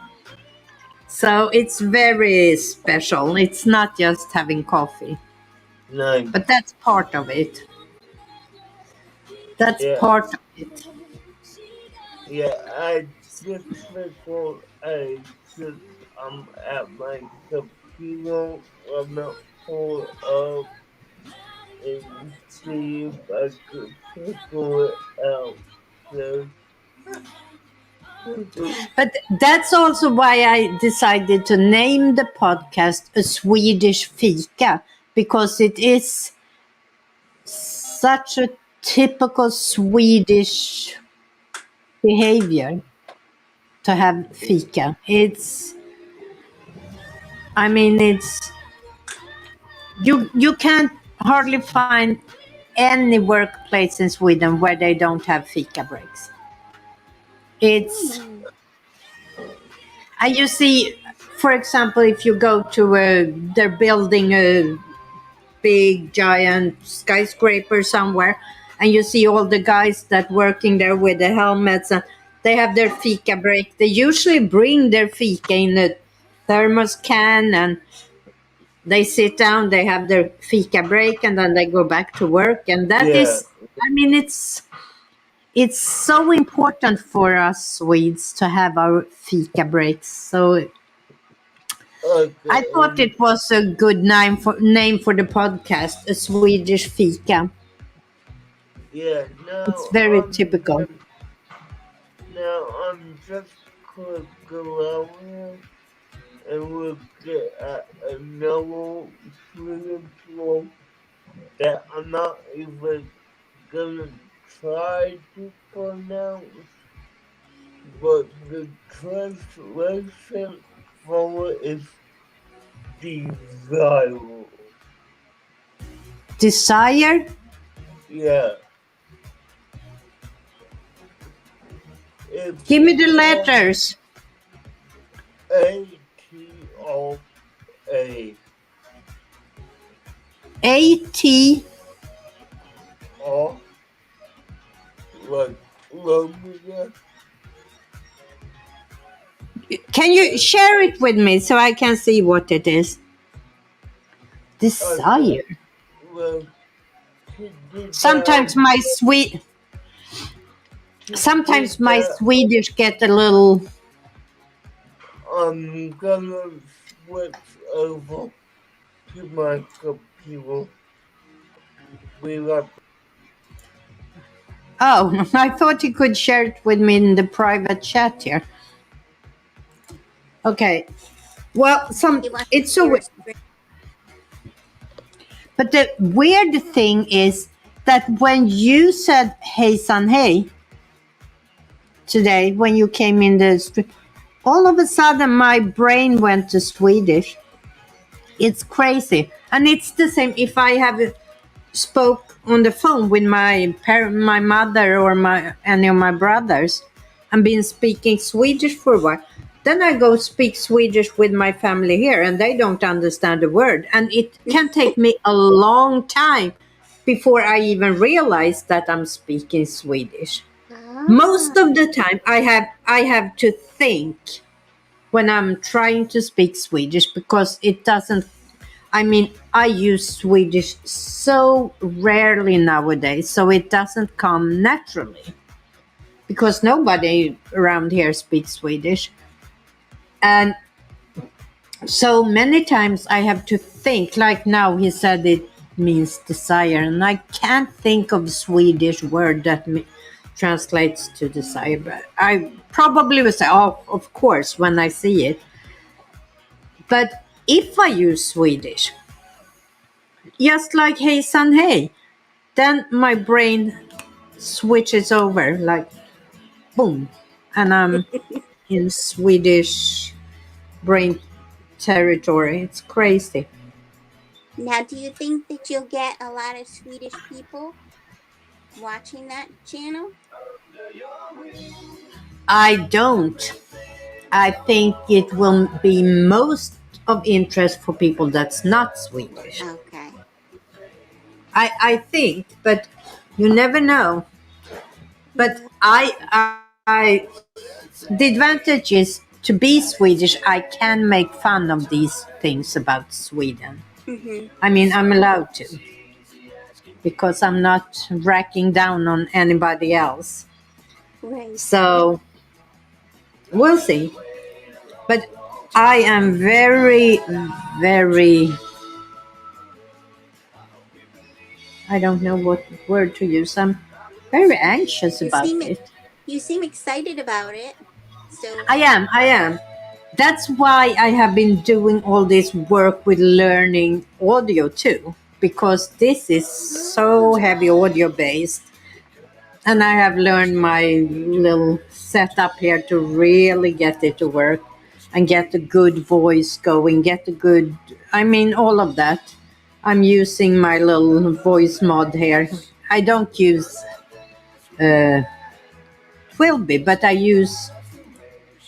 So it's very special. It's not just having coffee. No. But that's part of it. That's part of it. Yeah, I just before I'm at my computer, I'm not pull up and see if I could figure it out. So. But that's also why I decided to name the podcast A Swedish Fika, because it is such a typical Swedish behavior to have fika. It's you can't hardly find any workplace in Sweden where they don't have fika breaks. It's and you see, for example, if you go to they're building a big giant skyscraper somewhere, and you see all the guys that working there with the helmets, and they have their fika break. They usually bring their fika in a thermos can, and they sit down, they have their fika break, and then they go back to work. And that is, it's so important for us Swedes to have our fika breaks. So I thought it was a good name for the podcast, A Swedish Fika. Yeah, no. It's very typical. Now I'm just gonna go out here and look at another Swedish word that I'm not even gonna try to pronounce, but the translation for it is desire. Desire? Yeah. Give me the letters. A-T-O-A. A-T. O. Like Romeo. Can you share it with me so I can see what it is? Desire. Well, sometimes my Swedish get a little. I'm gonna switch over to my computer. Oh, I thought you could share it with me in the private chat here. Okay. Well, it's so weird. But the weird thing is that when you said "Hey, son, hey" today, when you came in the street, all of a sudden my brain went to Swedish. It's crazy, and it's the same if I have spoke on the phone with my my mother or any of my brothers, and been speaking Swedish for a while. Then I go speak Swedish with my family here, and they don't understand a word. And it can take me a long time before I even realize that I'm speaking Swedish. Most of the time, I have to think when I'm trying to speak Swedish because it doesn't. I mean, I use Swedish so rarely nowadays, so it doesn't come naturally because nobody around here speaks Swedish. And so many times I have to think, like now he said it means desire, and I can't think of a Swedish word that translates to desire. But I probably will say, oh, of course, when I see it. But if I use Swedish, just like hey son, hey, then my brain switches over like boom, and I'm in Swedish brain territory. It's crazy. Now, do you think that you'll get a lot of Swedish people watching that channel? I don't. I think it will be most of interest for people that's not Swedish. Okay. I think, but you never know. But the advantage is to be Swedish. I can make fun of these things about Sweden. Mm-hmm. I mean, I'm allowed to because I'm not racking down on anybody else. Right. So we'll see. But I am very, very, I don't know what word to use. I'm very anxious about it. You seem excited about it. So I am. That's why I have been doing all this work with learning audio too, because this is so heavy audio based. And I have learned my little setup here to really get it to work and get a good voice going, all of that. I'm using my little voice mod here. I don't use Twilby, but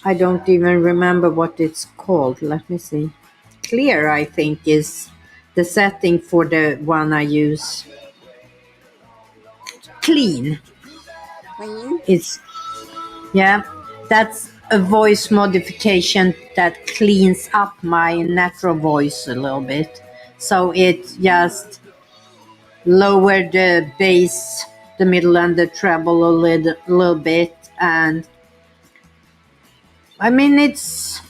I don't even remember what it's called. Let me see. Clear, I think, is the setting for the one I use. Clean. It's, yeah, that's a voice modification that cleans up my natural voice a little bit. So it just lowered the bass, the middle and the treble a little bit. And I mean, it's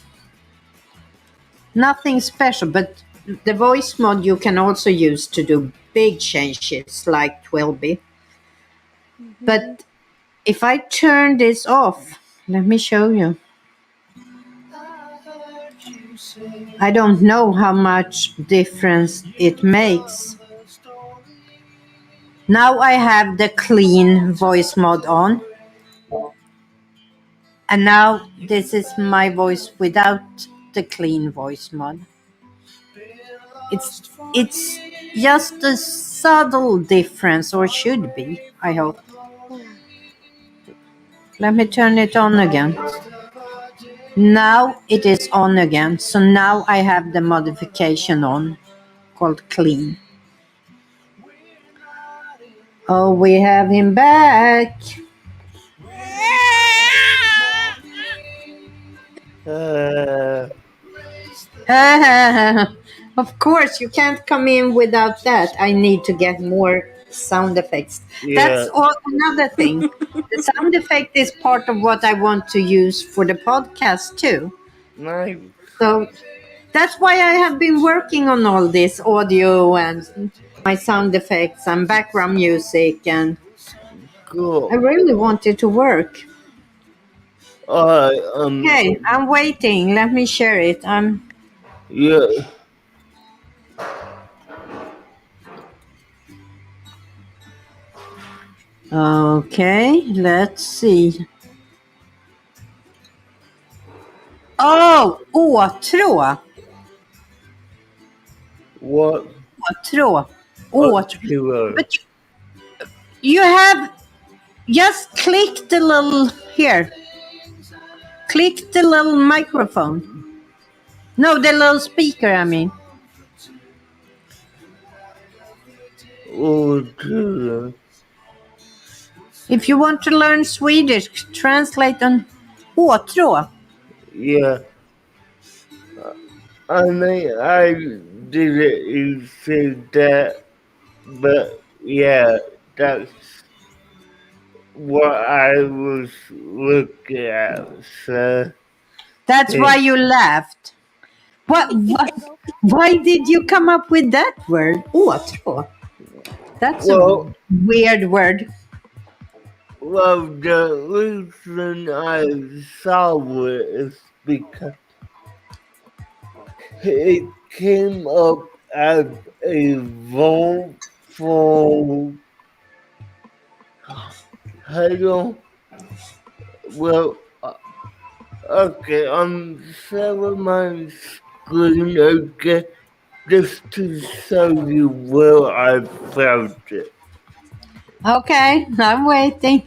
nothing special, but the voice mod you can also use to do big changes like 12B. Mm-hmm. But if I turn this off, let me show you. I don't know how much difference it makes. Now I have the clean voice mod on. And now this is my voice without the clean voice mod. It's just a subtle difference, or should be, I hope. Let me turn it on again. Now it is on again. So now I have the modification on called clean. Oh, we have him back. Of course, you can't come in without that. I need to get more sound effects. Yeah. That's another thing. The sound effect is part of what I want to use for the podcast too. Nice. So that's why I have been working on all this audio and my sound effects and background music, and Cool. I really want it to work. Okay, I'm waiting. Let me share it. Yeah. Okay, let's see. Oh, åtrå. What? Åtrå. But you have just click the little here. click the little microphone. No, the little speaker, I mean. Åtrå. If you want to learn Swedish, translate on åtrå. Yeah. I mean, I didn't say that, but yeah, that's what I was looking at. So, That's why you laughed. Why did you come up with that word? Åtrå. That's well, a weird word. well, the reason I saw it is because it came up as a vote for title. Well, okay, I'm sharing my screen again just to show you where I found it. Okay, I'm waiting.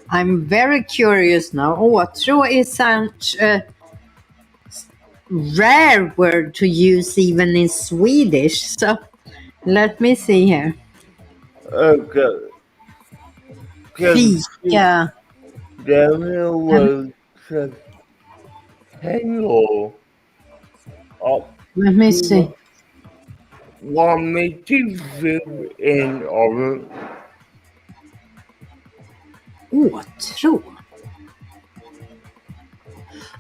I'm very curious now. Åtrå is such a rare word to use even in Swedish. So let me see here. Okay. Fika. There was a tail up Let me to see. want me to zoom in on it. Åtrå.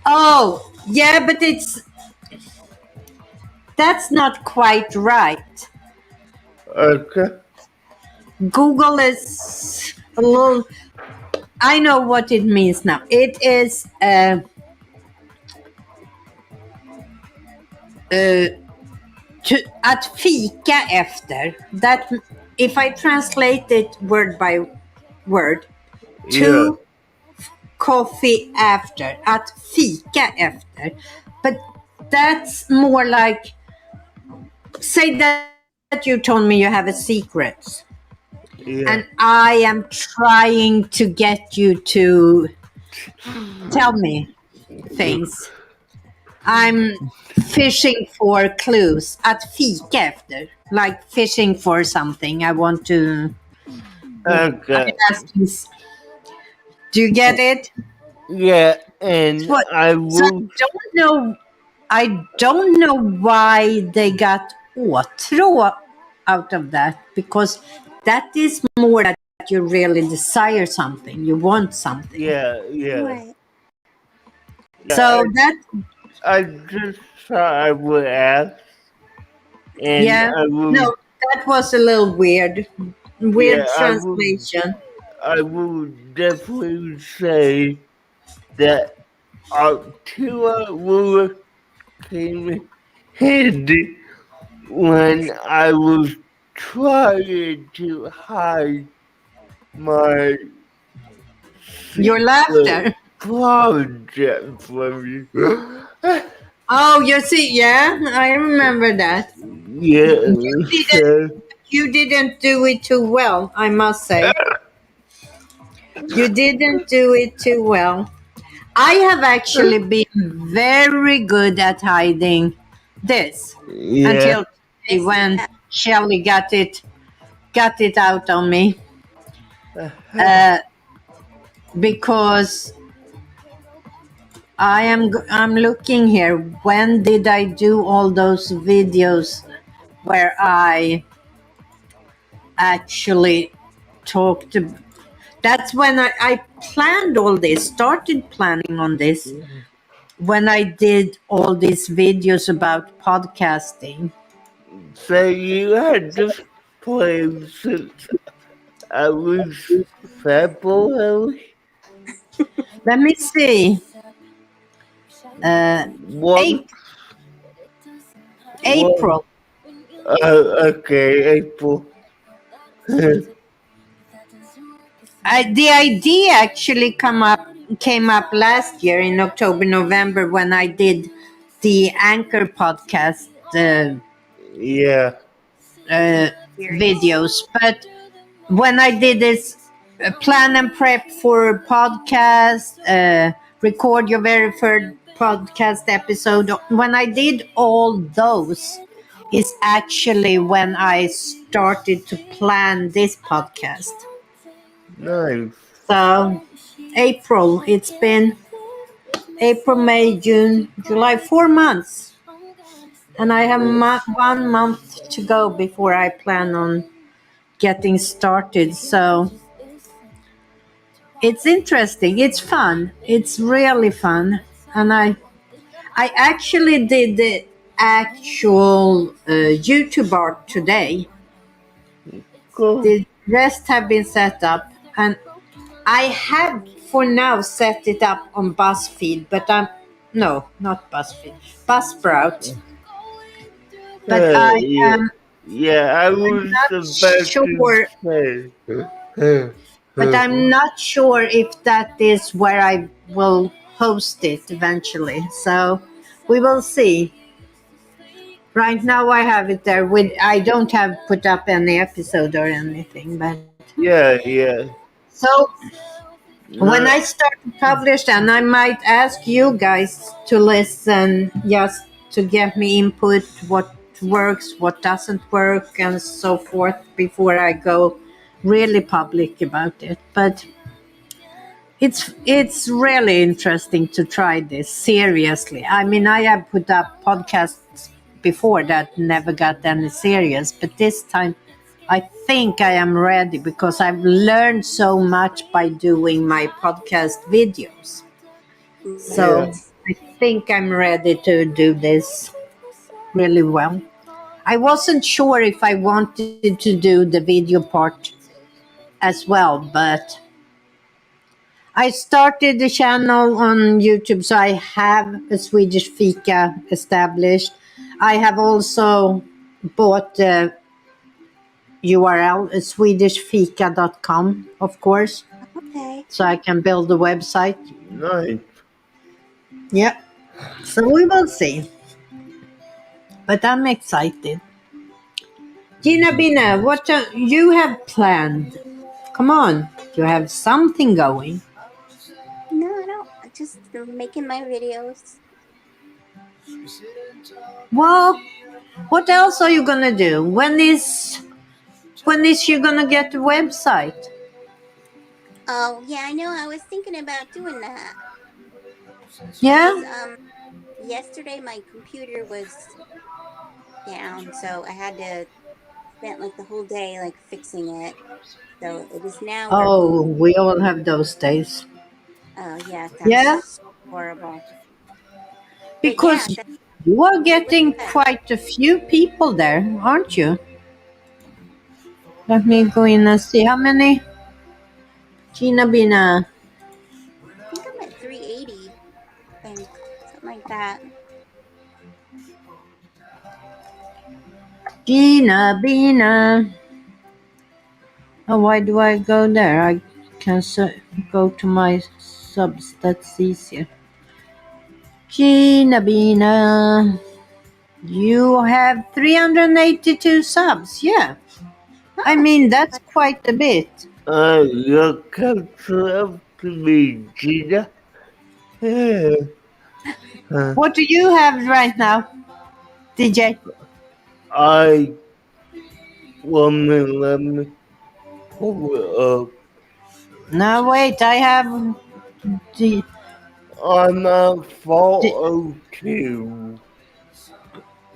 Oh, yeah, but that's not quite right. Okay. Google is a little. I know what it means now. It is att fika efter. That if I translate it word by word, to coffee after. Att fika efter. But that's more like, say that you told me you have a secret. Yeah. And I am trying to get you to tell me things. I'm fishing for clues. Att fika efter. Like fishing for something. I want to. Okay. Do you get it? Yeah, and What? I So will. I don't know why they got åtrå out of that, because that is more that you really desire something, you want something. Yeah. Right. So I just thought I would ask, and yeah, I will. no, that was a little weird translation. I will definitely say that Artura will came handy when I was trying to hide my Your laughter. project from you. Oh, you see, yeah, I remember that. Yeah, You didn't do it too well, I must say. You didn't do it too well. I have actually been very good at hiding this until today when Shelly got it out on me. Because I'm looking here. When did I do all those videos where I actually talked to? That's when I planned all this, started planning on this, when I did all these videos about podcasting. So you had this plan since I was February? Let me see. April. Okay, April. The idea actually came up last year in October, November, when I did the Anchor podcast videos. But when I did this plan and prep for podcast, record your very first podcast episode. When I did all those, is actually when I started to plan this podcast. Nice. So, April, it's been April, May, June, July, 4 months. And I have 1 month to go before I plan on getting started. So, it's interesting. It's fun. It's really fun. And I actually did the actual YouTube art today. Cool. The rest have been set up, and I have for now set it up on BuzzFeed, but I'm no, not BuzzFeed, Buzzsprout. But I Yeah. am Yeah, I was not about to sure. say. But I'm not sure if that is where I will host it eventually. So we will see. Right now I have it there with I don't have put up any episode or anything, but Yeah, yeah. so when I No, start to publish then I might ask you guys to listen just to get me input what works, what doesn't work and so forth before I go really public about it. But it's really interesting to try this seriously. I mean, I have put up podcasts before that never got any serious, but this time I think I am ready because I've learned so much by doing my podcast videos. yeah. So Nice. I think I'm ready to do this really well. I wasn't sure if I wanted to do the video part as well, but I started the channel on YouTube, so I have a Swedish Fika established. I have also bought the URL, swedishfika.com, of course, Okay. so I can build a website. Nice. Yeah, so we will see. But I'm excited. Gina Bina, what you have planned? Come on, you have something going. No, I don't. I'm just making my videos. Well, what else are you gonna do? When is you gonna get the website? Oh, yeah, I know. I was thinking about doing that because Yeah? yesterday my computer was down, so I had to spent like the whole day like fixing it. So it is now Oh, working. we all have those days. Oh yeah, Yeah? that's horrible. But yeah, Because you are what's getting that? quite a few people there, aren't you? Let me go in and see how many. Gina Bina. I think I'm at 380. I think something like that. Gina Bina. Oh, why do I go there? I can go to my subs. That's easier. Gina Bina. You have 382 subs. Yeah. I Oh, mean, that's quite a bit. You're catching up to me, Gina. Yeah. What do you have right now, DJ? I let me pull it up. No, wait, I have the, I'm at the 402.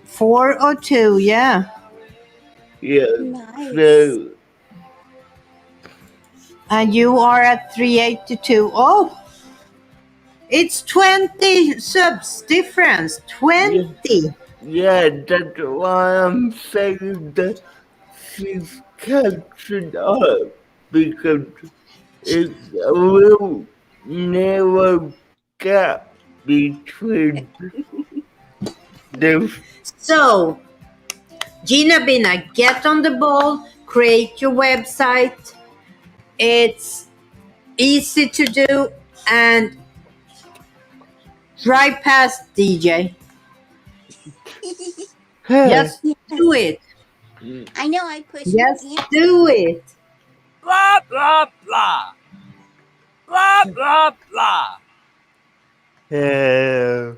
402, yeah. Yeah, nice. so, And you are at 382. Oh, it's 20 subs difference. yeah, 20. yeah, that's why I'm saying that she's catching up because it's a real narrow gap between the. So, Gina Bina, get on the ball, create your website. It's easy to do and drive past DJ. Just do Yes, it. I know. I pushed Just Aunt. do it. Blah, blah, blah. Blah, blah, blah. Uh,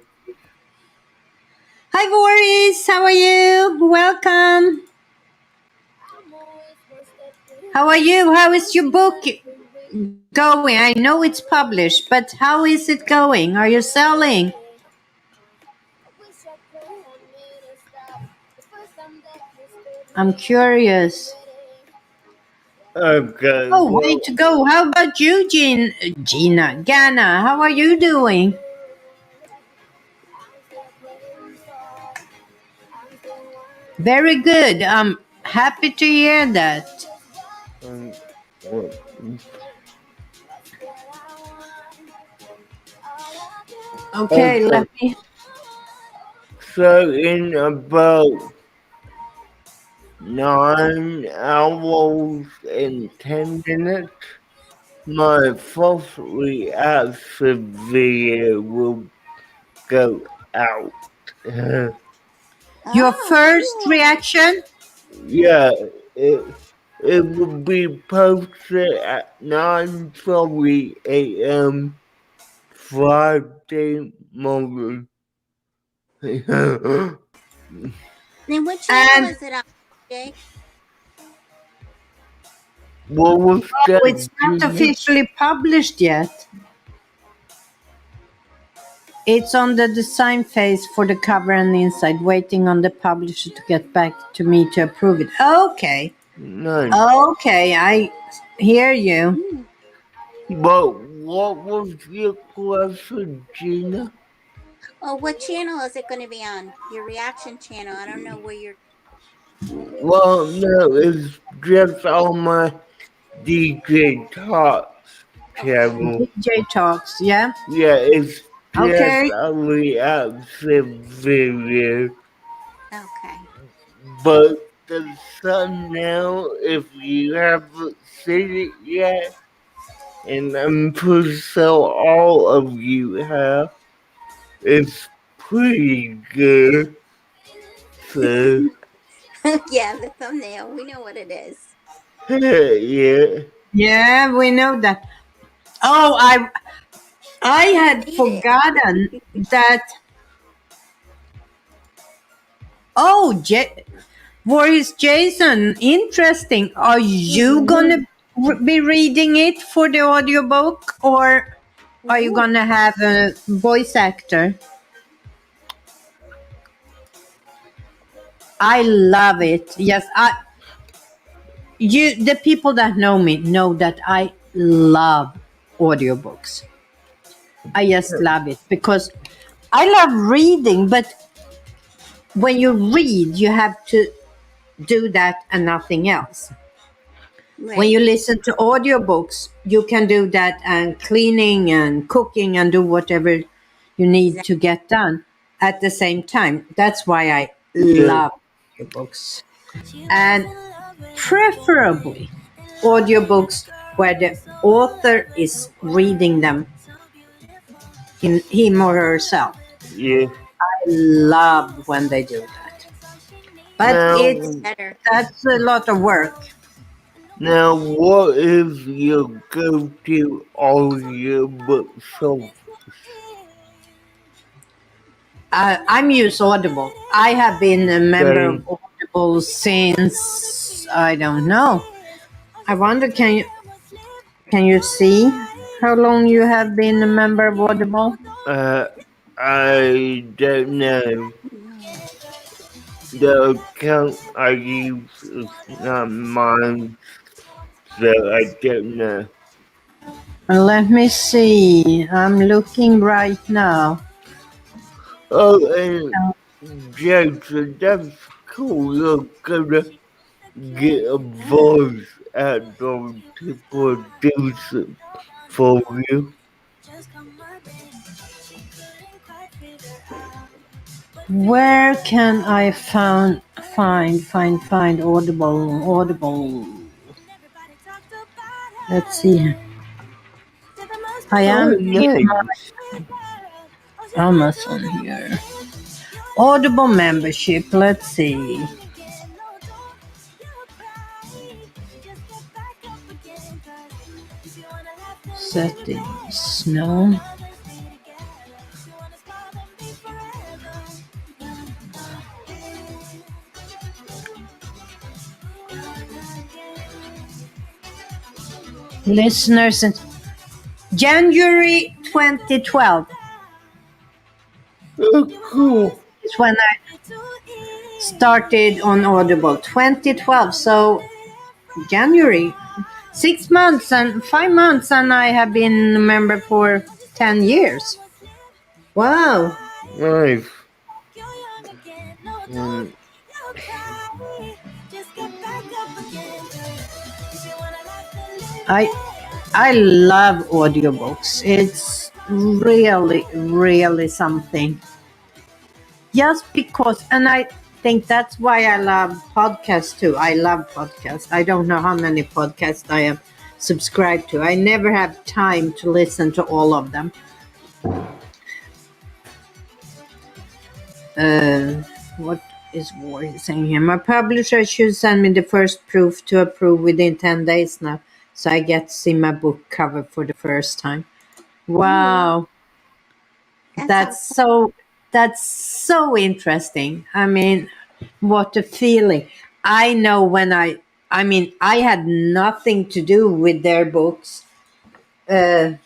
Hi, Boris. How are you? Welcome. How are you? How is your book going? I know it's published, but how is it going? Are you selling? I'm curious. okay, Oh, way well, to go. How about you, Gana? How are you doing? Very good. I'm happy to hear that. um, well, Okay, okay, let me. so in about 9 hours and 10 minutes, my first reaction video will go out. Your Oh, first cool. reaction? Yeah, it, it will be posted at 9:30 a.m. Friday morning. What And what channel And is it on, Jake? was oh, that, it's not Gina? officially published yet. It's on the design phase for the cover and the inside, waiting on the publisher to get back to me to approve it. Okay. No. Okay, I hear you. Hmm. But what was your question, Gina? Oh, what channel is it going to be on? Your reaction channel. I don't know where you're. Well, no, it's just on my DJ Talks Okay. channel. DJ Talks, yeah? Yeah, it's just Okay. a reaction video. Okay. But the thumbnail, if you haven't seen it yet, and I'm pretty sure all of you have, it's pretty good. So, Yeah, the thumbnail. We know what it is. yeah. Yeah, we know that. Oh, I had Read it. forgotten that. Oh, Boris Jason, interesting. Are you gonna be reading it for the audiobook, or are you Ooh. gonna have a voice actor? I love it. Yes, the people that know me know that I love audiobooks. I just love it because I love reading, but when you read, you have to do that and nothing else. When Right. you listen to audiobooks, you can do that and cleaning and cooking and do whatever you need Exactly. to get done at the same time. That's why I Yeah, love audiobooks. And preferably audiobooks where the author is reading them in him or herself. yeah. I love when they do that. But It's Now, better. that's a lot of work. what is your go-to audiobook source? I'm used Audible. I have been a member of Same. Audible since I don't know. I wonder, can you see how long you have been a member of Audible? Uh, I don't know. No. The account I use is not mine, so I don't know. Let me see. I'm looking right now. Oh, and Jason, that's cool. You're gonna get a voice actor to produce it for you. Where can I find Audible? Let's see. I Oh, am in nice. my Amazon here. Audible membership. Let's see. Settings. No. listeners, and January 2012 Oh, cool. is when I started on Audible. 2012, so January. 6 months and 5 months, and I have been a member for 10 years. Wow. Nice. Um, I I love audiobooks. It's really, really something. Just because, and I think that's why I love podcasts too. I love podcasts. I don't know how many podcasts I have subscribed to. I never have time to listen to all of them. What is War saying here? My publisher should send me the first proof to approve within 10 days now, so I get to see my book cover for the first time. Wow. That's That's so interesting. I mean, what a feeling. I know when I had nothing to do with their books. I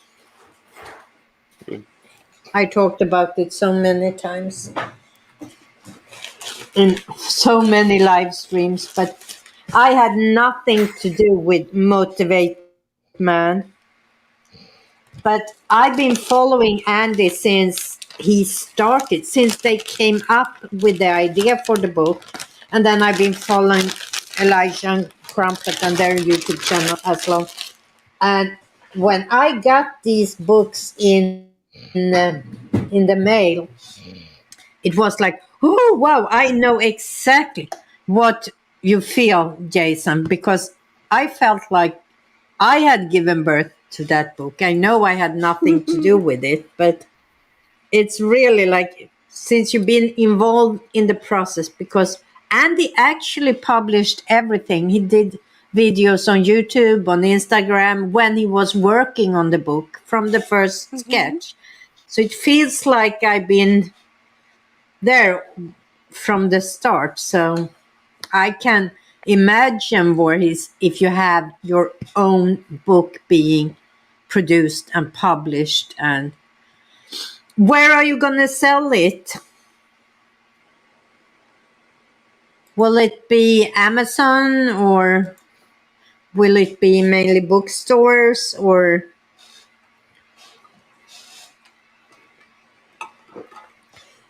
talked about it so many times in so many live streams, but I had nothing to do with Motivate Man. But I've been following Andy since he started, since they came up with the idea for the book. And then I've been following Elijah and Crumpet and their YouTube channel as well. And when I got these books in the mail, it was like, oh, wow, I know exactly what you feel, Jason, because I felt like I had given birth to that book. I know I had nothing to do with it, but it's really like, since you've been involved in the process, because Andy actually published everything. He did videos on YouTube, on Instagram, when he was working on the book from the first sketch. So it feels like I've been there from the start. So I can imagine where if you have your own book being produced and published, and where are you going to sell it? Will it be Amazon, or will it be mainly bookstores, or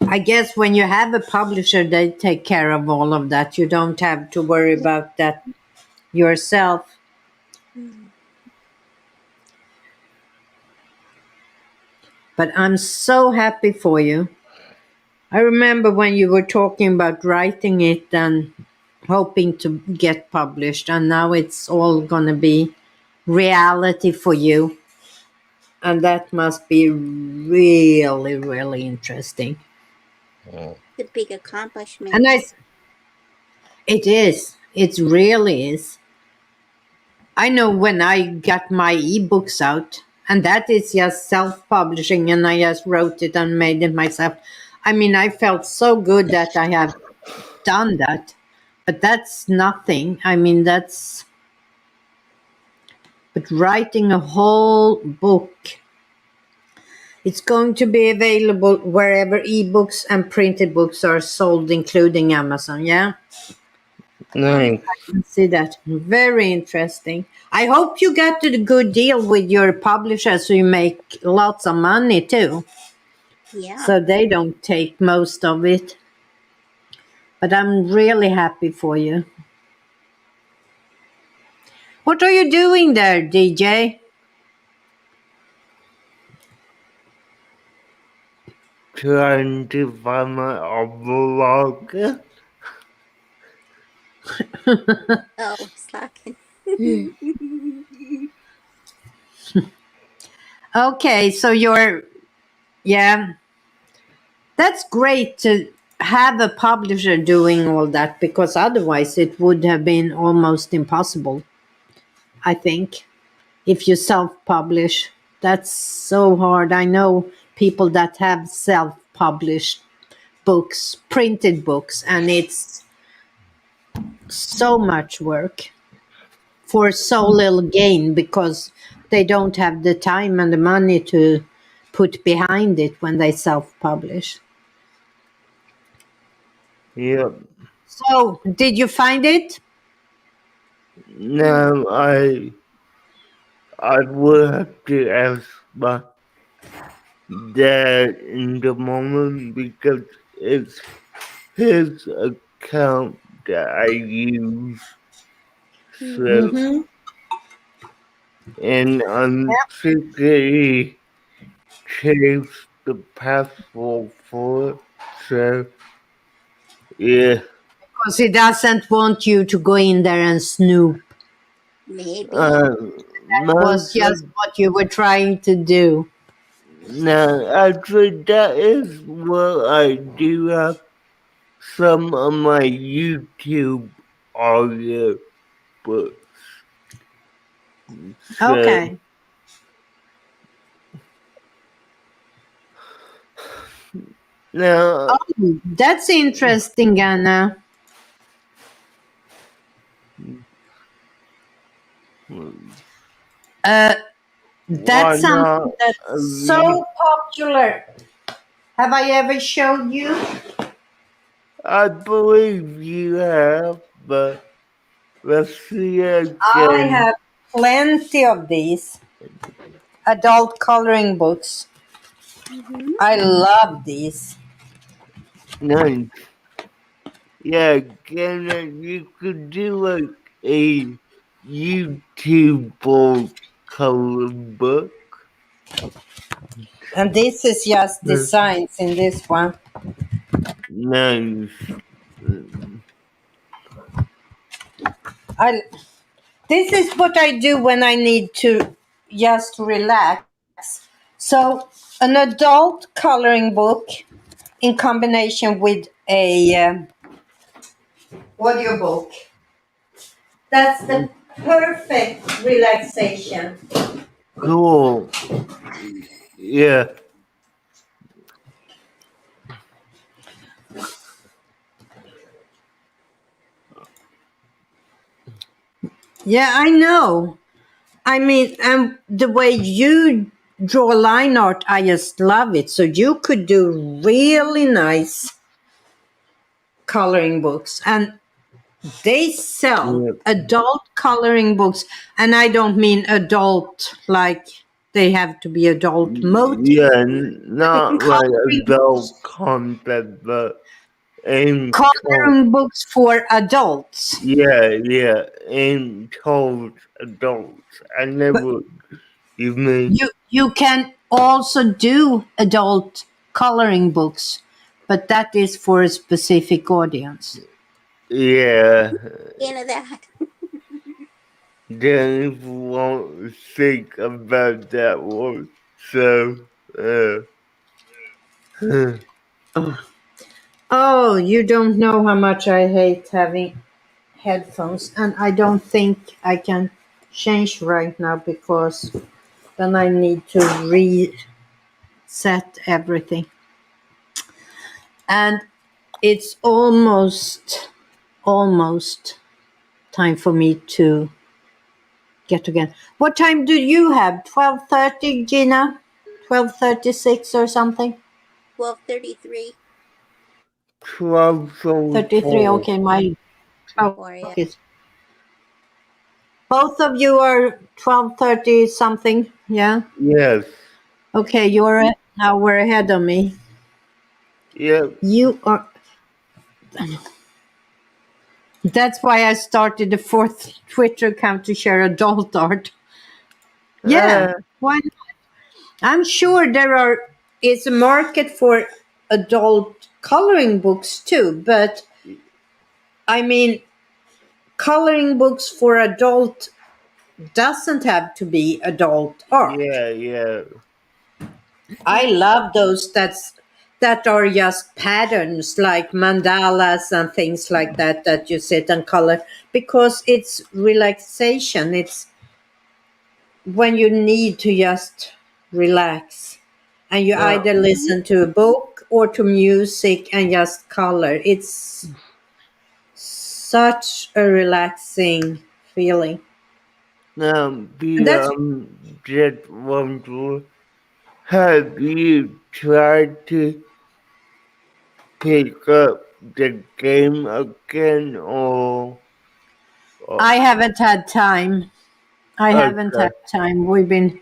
I guess when you have a publisher, they take care of all of that. You don't have to worry about that yourself. But I'm so happy for you. I remember when you were talking about writing it and hoping to get published, and now it's all going to be reality for you. And that must be really, really interesting. a big accomplishment. And it is. It really is. I know when I got my ebooks out, and that is just self-publishing, and I just wrote it and made it myself. I mean, I felt so good that I have done that, but that's nothing. I mean, but writing a whole book, it's going to be available wherever ebooks and printed books are sold, including Amazon. Yeah, nice. I can see that. Very interesting. I hope you got a good deal with your publisher, so you make lots of money too. Yeah. So they don't take most of it. But I'm really happy for you. What are you doing there, DJ? Trying to find my envelope. Oh, slacking. Okay, so yeah, that's great to have a publisher doing all that, because otherwise it would have been almost impossible, I think, if you self-publish. That's so hard. I know people that have self-published books, printed books, and it's so much work. for so little gain because they don't have the time and the money to put behind it when they self-publish. Yep. So, did you find it? No, I will have to ask my dad in the moment because it's his account that I use. So, Mm-hmm. and I'm secretly changed the password for it. So, yeah. Because he doesn't want you to go in there and snoop. Maybe. Was Most just of, what you were trying to do. no, actually, that is what I do have some of my YouTube audio books. So, Okay. now, Oh, that's interesting, Anna. why That's not something that's read? so popular. Have I ever showed you? I believe you have, but let's see I again. have plenty of these adult coloring books. Mm-hmm. I love these. Nice. Yeah, Ken, you could do like a YouTube color book. And this is just designs in this one. Nice. I This is what I do when I need to just relax. So, an adult coloring book in combination with a audiobook. That's the perfect relaxation. Cool. Yeah. Yeah, I know. I mean, and the way you draw line art, I just love it. So you could do really nice coloring books, and they sell Yeah. adult coloring books, and I don't mean adult like they have to be adult motive. Yeah, I mean not like adult content, but aimed towards, coloring books for adults. yeah, aimed towards adults. I But never even, you can also do adult coloring books, but that is for a specific audience. yeah, Into that. didn't even want to think about that one. So, Oh, you don't know how much I hate having headphones, and I don't think I can change right now because then I need to reset everything. And it's almost time for me to get again. What time do you have? 12:30, Gina? 12:36 or something? 12:33 33. 12:04. Okay, my clock for you. is. Both of you are 12:30 something, yeah? Yes, Okay, you're an hour ahead of me. yep, You are. That's why I started the fourth Twitter account to share adult art. Yeah, uh, why not? I'm sure it's a market for adult coloring books too, but I mean, coloring books for adult doesn't have to be adult art. yeah. I love those that are just patterns like mandalas and things like that you sit and color because it's relaxation. It's when you need to just relax and you either Mm-hmm. listen to a book or to music and just color. It's such a relaxing feeling. That's just wonder, have you tried to pick up the game again, or I haven't had time. I haven't okay, had time. We've been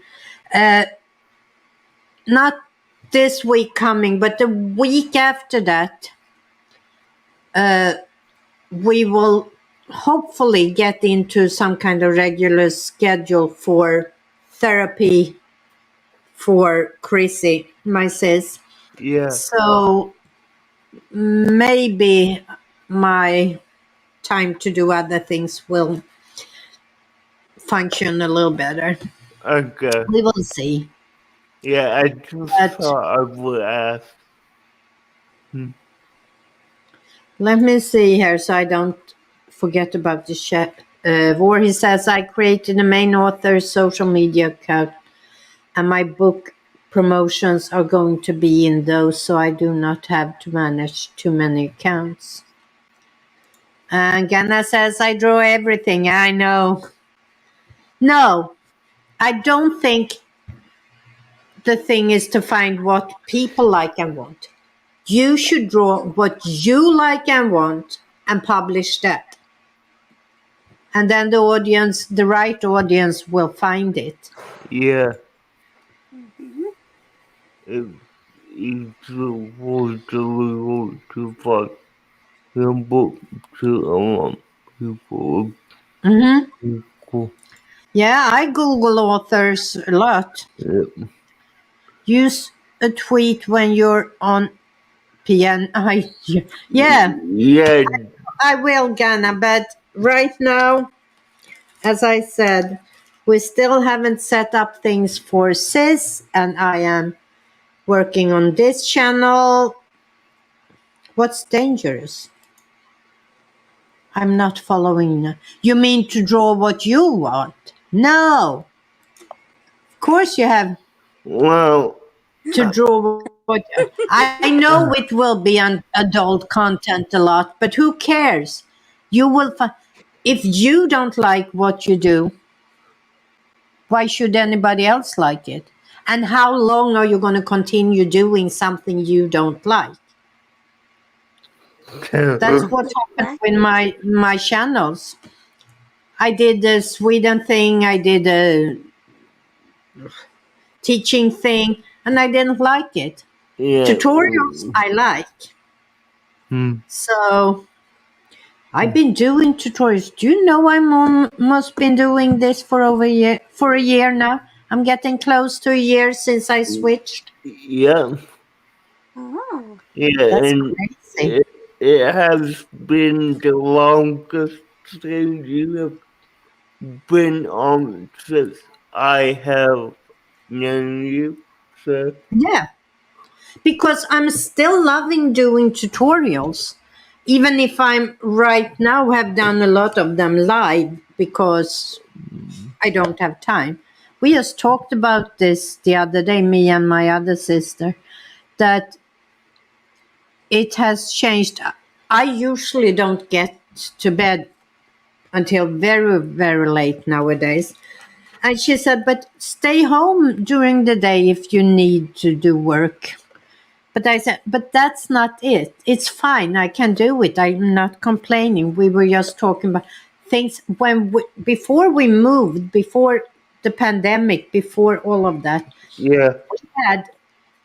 not this week coming, but the week after that, we will hopefully get into some kind of regular schedule for therapy for Chrissy, my sis. yeah, So maybe my time to do other things will function a little better. okay, We will see. yeah. I just But thought I would ask. Hmm. let me see here so I don't forget about the chat. War, he says, I created a main author's social media account and my book promotions are going to be in those, so I do not have to manage too many accounts. And Ganna says, I draw everything. I know. No, I don't think the thing is to find what people like and want. You should draw what you like and want and publish that. And then the audience, the right audience, will find it. Yeah, Mm-hmm. it, it's illegal to find him, but to people, Hmm. people, Yeah, I Google authors a lot. yeah, Use a tweet when you're on PNI. Yeah, yeah, I will, Ghana, but right now, as I said, we still haven't set up things for Sis, and I am working on this channel. What's dangerous? I'm not following. You mean to draw what you want? No. Of course you have well, to draw what I know it will be on adult content a lot, but who cares? You will find if you don't like what you do, why should anybody else like it? And how long are you going to continue doing something you don't like? That's what happened with Exactly. my channels. I did the Sweden thing, I did a teaching thing, and I didn't like it. yeah, Tutorials I like. hmm, So I've been doing tutorials. Do you know I'm almost been doing this for a year now? I'm getting close to a year since I switched. yeah, Oh. yeah, That's and crazy. it has been the longest thing you have been on since I have known you, so Yeah, because I'm still loving doing tutorials, even if I'm right now have done a lot of them live because I don't have time. We just talked about this the other day, me and my other sister, that it has changed. I usually don't get to bed until very, very late nowadays. And she said, but stay home during the day if you need to do work. But I said, but that's not it. It's fine. I can do it. I'm not complaining. We were just talking about things before we moved, before the pandemic, before all of that. yeah, Had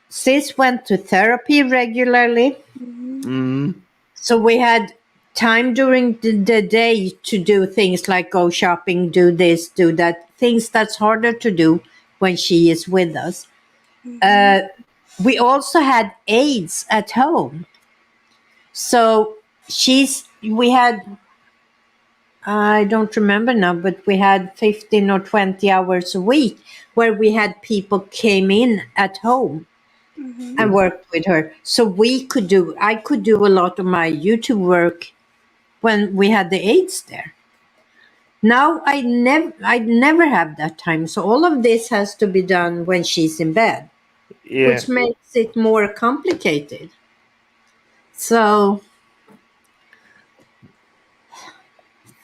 Sis went to therapy regularly. Mm-hmm. mm, So we had time during the day to do things like go shopping, do this, do that, things that's harder to do when she is with us. Mm-hmm. We also had aides at home. So we had, I don't remember now, but we had 15 or 20 hours a week where we had people came in at home Mm-hmm. and worked with her. So I could do a lot of my YouTube work when we had the aides there. Now I never have that time. So all of this has to be done when she's in bed, yeah, which makes it more complicated. So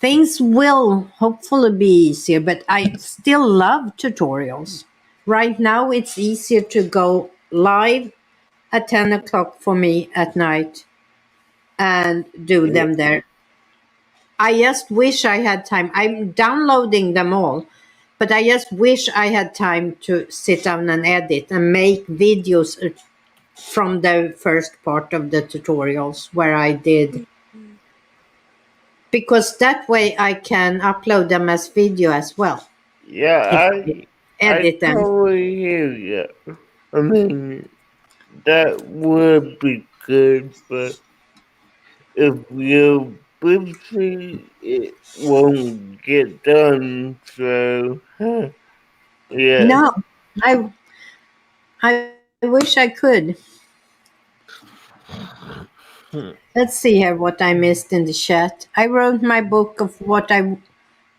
things will hopefully be easier, but I still love tutorials. Right now, it's easier to go live at 10 o'clock for me at night and do Yeah. them there. I just wish I had time. I'm downloading them all, but I just wish I had time to sit down and edit and make videos from the first part of the tutorials where I did, Mhm. because that way I can upload them as video as well if Yeah, I I edit them. totally hear you. I mean, that would be good, but if you're busy, it won't get done. So, yeah. No, I wish I could. Let's see here what I missed in the chat. I wrote my book of what I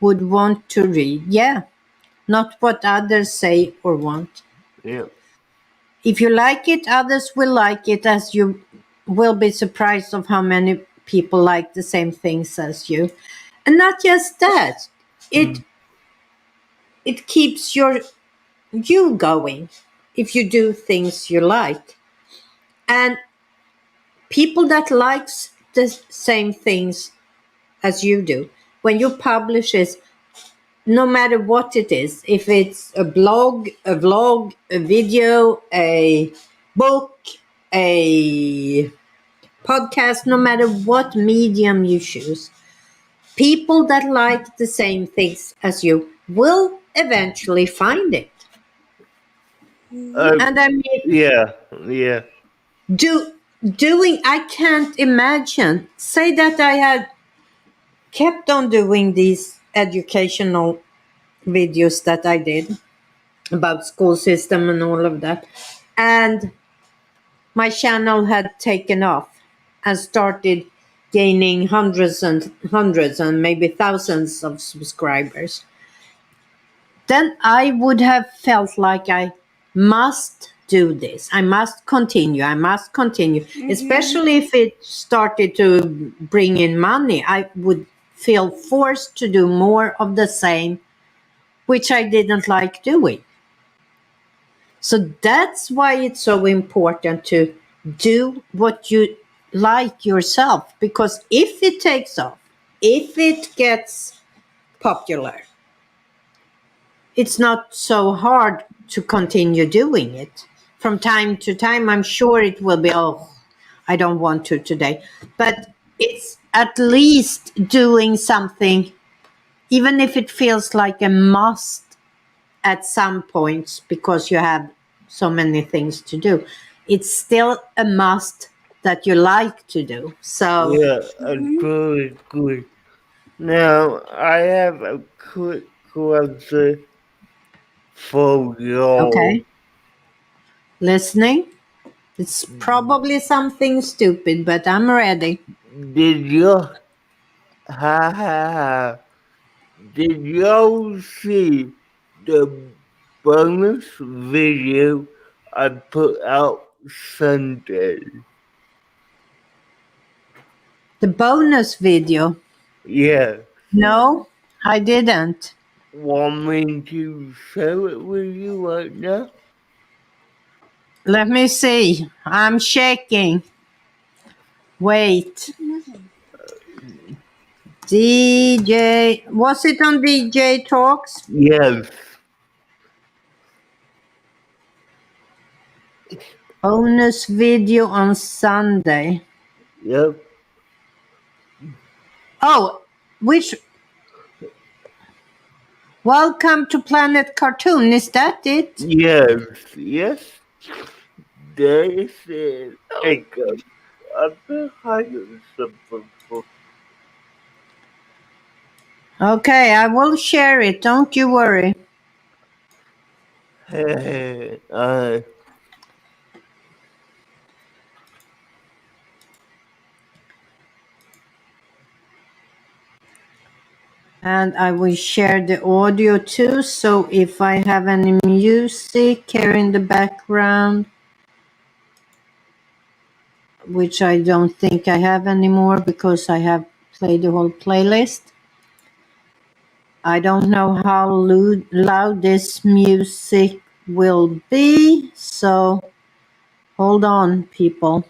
would want to read. Yeah, not what others say or want. Yeah. If you like it, others will like it, as you will be surprised of how many people like the same things as you. And not just that, it Mm. it keeps you going if you do things you like. And people that likes the same things as you do, when you publish it, no matter what it is, if it's a blog, a vlog, a video, a book, a podcast, no matter what medium you choose, people that like the same things as you will eventually find it. Mhm. Uh, And I mean, yeah, yeah, do doing, I can't imagine, say that I had kept on doing these educational videos that I did about school system and all of that, and my channel had taken off and started gaining hundreds and maybe thousands of subscribers, then I would have felt like I must do this. I must continue. I must continue. Mhm. Especially if it started to bring in money, I would feel forced to do more of the same, which I didn't like doing. So that's why it's so important to do what you like yourself. Because if it takes off, if it gets popular, it's not so hard to continue doing it. From time to time, I'm sure it will be, oh, I don't want to today. But it's at least doing something, even if it feels like a must at some points because you have so many things to do. It's still a must that you like to do. So, yeah, I Mhm. totally agree. Now, I have a quick question for y'all. okay, listening. It's probably something stupid, but I'm ready. Did you ha, did y'all see the bonus video I put out Sunday? The bonus video. Yeah. No, I didn't. Want me to share it with you right now? Let me see. I'm shaking. Wait. No. DJ. Was it on DJ Talks? Yes. Bonus video on Sunday. Yep. Oh, which. Welcome to Planet Cartoon. Is that it? Yes. Yes. They said I got I've been hiding something for Okay, I will share it. Don't you worry. And I will share the audio too. So if I have any music here in the background, which I don't think I have anymore because I have played the whole playlist. I don't know how loud this music will be, so hold on, people.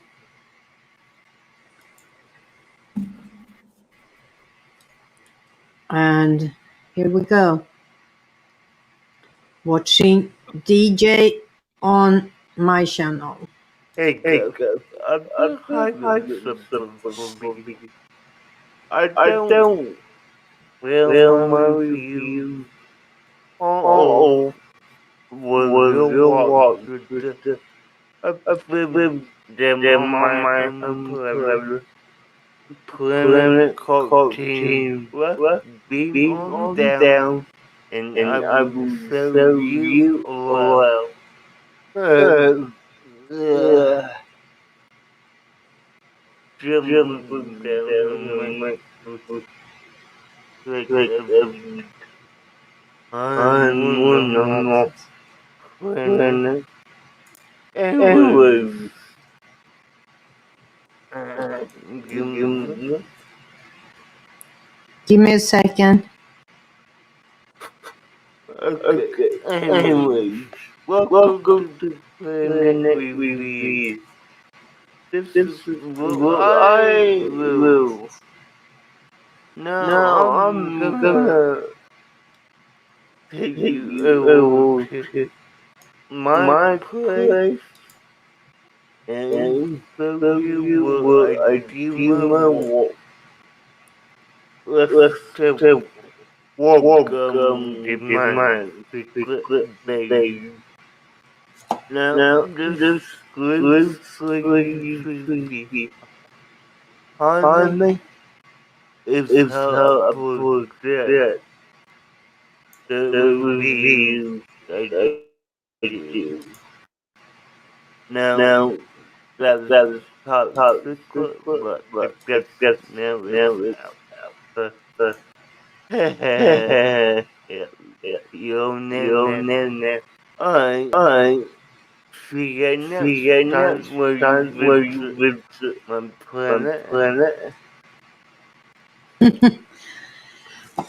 And here we go. Watching DJ on my channel. Hey, Hey, girl, girl, I've I've been been having having something something for for me. me. I I don't don't feel feel my my review. review. Oh, Oh, will will you you walk walk with with the the flip with them them on on my my umbrella? umbrella? Planet Planet called cartoon team left left beam beam on on down, down, and I and I will will show show you you around. around. Uh, Uh, uh, uh, jumping jumping down on down my on my foot foot like like a a weed. I'm I'm on one a of planet. planet. Anyways, Anyways, uh, uh, give, give Give me a second. okay. Okay. Anyways, Anyways, welcome welcome to to Planet Planet Review. Review. This This is is what what I I will. will. Now Now I'm I'm gonna gonna take take you you over over to to my my place place and and show show you you what I what I do do my my walk. walk. Let's Let's say say welcome to welcome to my my secret secret base. base. Now Now this this group group for for you you to to be be honey honey is is how how I I put put that that the the review review I I do. do. Now Now that is that is top top secret, secret, but I but I guess guess now it's now it's out. out. Uh, Yeah, yeah, you'll you'll know. never I I figure next see next time where you time where you visit visit my my planet. planet.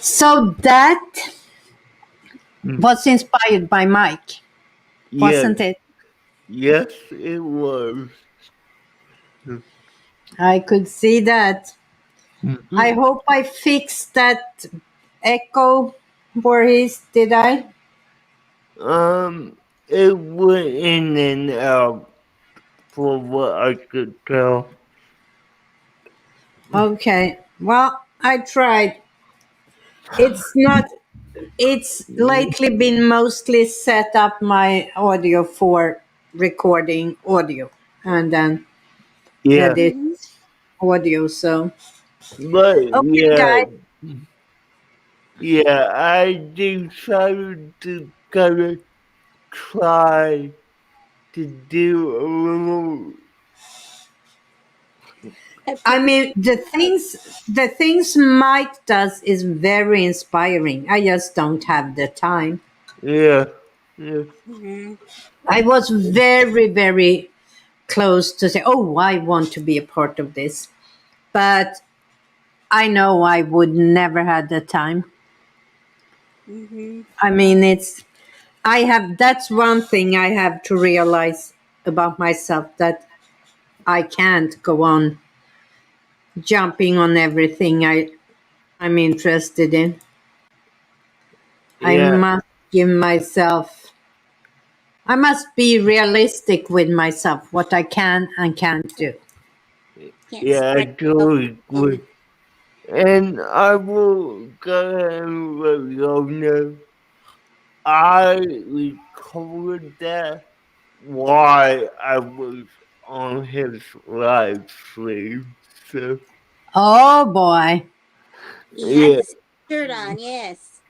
So that was inspired by Mike, Yes, wasn't it? yes, it was. I could see that. I hope I fixed that echo, Boris. Did I? It went in and out for what I could tell. Okay. Well, I tried. It's not. It's lately been mostly set up my audio for recording audio and then Yeah, edit Mm-hmm. audio. So, but okay, yeah, guys. yeah, I decided to kind of try to do a little. I Update. mean, the things Mike does is very inspiring. I just don't have the time. Yeah, yeah, Mm-hmm. I was very, very close to say, "Oh, I want to be a part of this," but I know I would never had the time. Mm-hmm. I mean, that's one thing I have to realize about myself, that I can't go on jumping on everything I'm interested in. I yeah, must give myself, I must be realistic with myself, what I can and can't do. Can't yeah, I spread yourself totally thin. agree. And I will go ahead and let y'all know I recorded that while I was on his live stream. So, Oh boy. He had yeah, the shirt on, yes.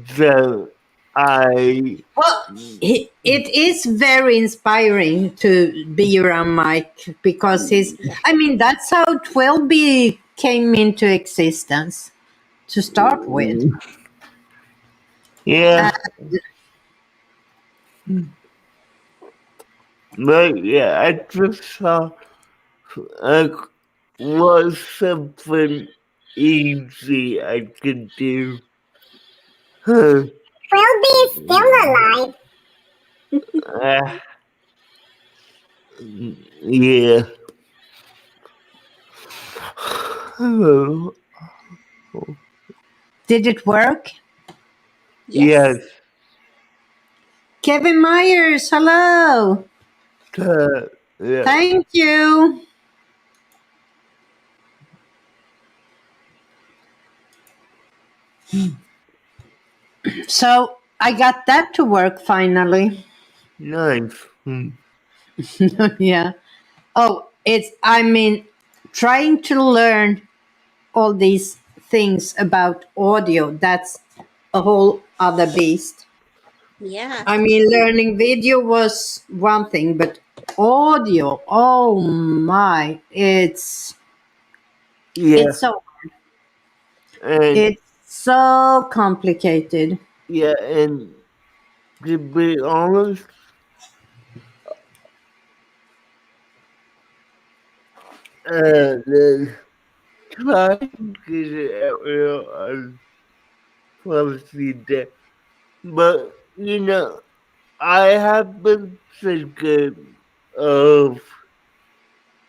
so I, Well, it is very inspiring to be around Mike because Yeah. I mean, that's how 12B came into existence to start with. yeah, Uh, but yeah, I just saw like was something. easy I could do. Huh. Philby's still alive. Ah, yeah. Hello. Did it work? Yes. Yes. Kevin Myers, hello. Yeah. Thank you. So I got that to work finally. Nice. Yeah. Oh, trying to learn all these things about audio, that's a whole other beast. Yeah. I mean, learning video was one thing, but audio, oh my, Yeah. And it's so complicated. yeah, and to be honest, the trying to get it out real policy there. But I have been thinking of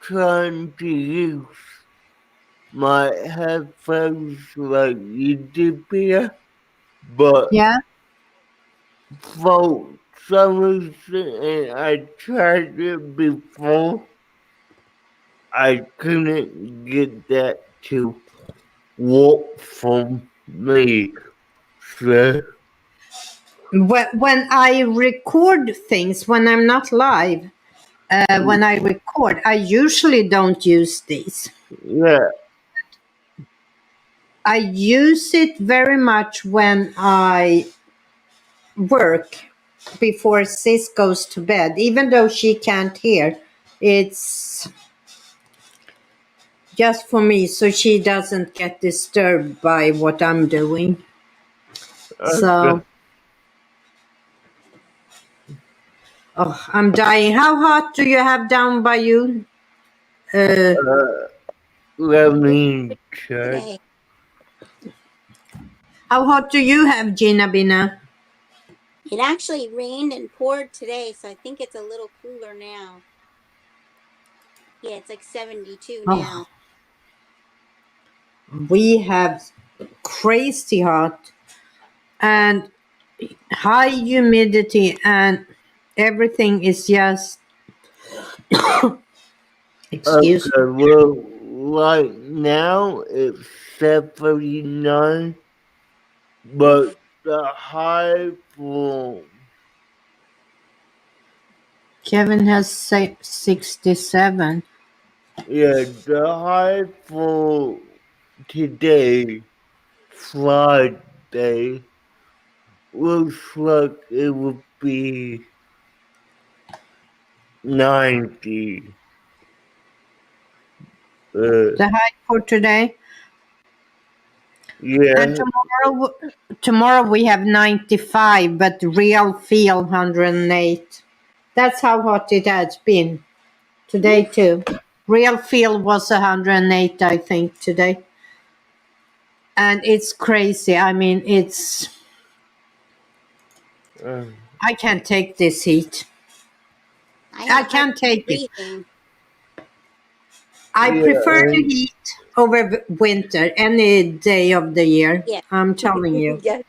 trying to use my headphones like PixelPia, but Yeah. for some reason, and I tried it before, I couldn't get that to work for me. So, When I record things, when I'm not live, when I record, I usually don't use these. yeah, I use it very much when I work before Sis goes to bed, even though she can't hear. It's just for me, so she doesn't get disturbed by what I'm doing. okay. So, oh, I'm dying. How hot do you have down by you? Let me check. Today. How hot do you have, Gina Bina? It actually rained and poured today, so I think it's a little cooler now. Yeah, it's like 72 Oh, now. we have crazy hot and high humidity, and everything is just, excuse me. Okay, well, right now it's 79, but the high for, Kevin has 67. yeah, the high for today, Friday, looks like it would be 90. The high for today. And Yeah, tomorrow we have 95, but real feel 108. That's how hot it has been today Oof. too. Real feel was 108, I think, today. And it's crazy. I mean, uh, I can't take this heat. I have I a hard can't take it. breathing. I yeah, prefer the heat over winter any day of the year. Yeah. I'm telling you. Yeah.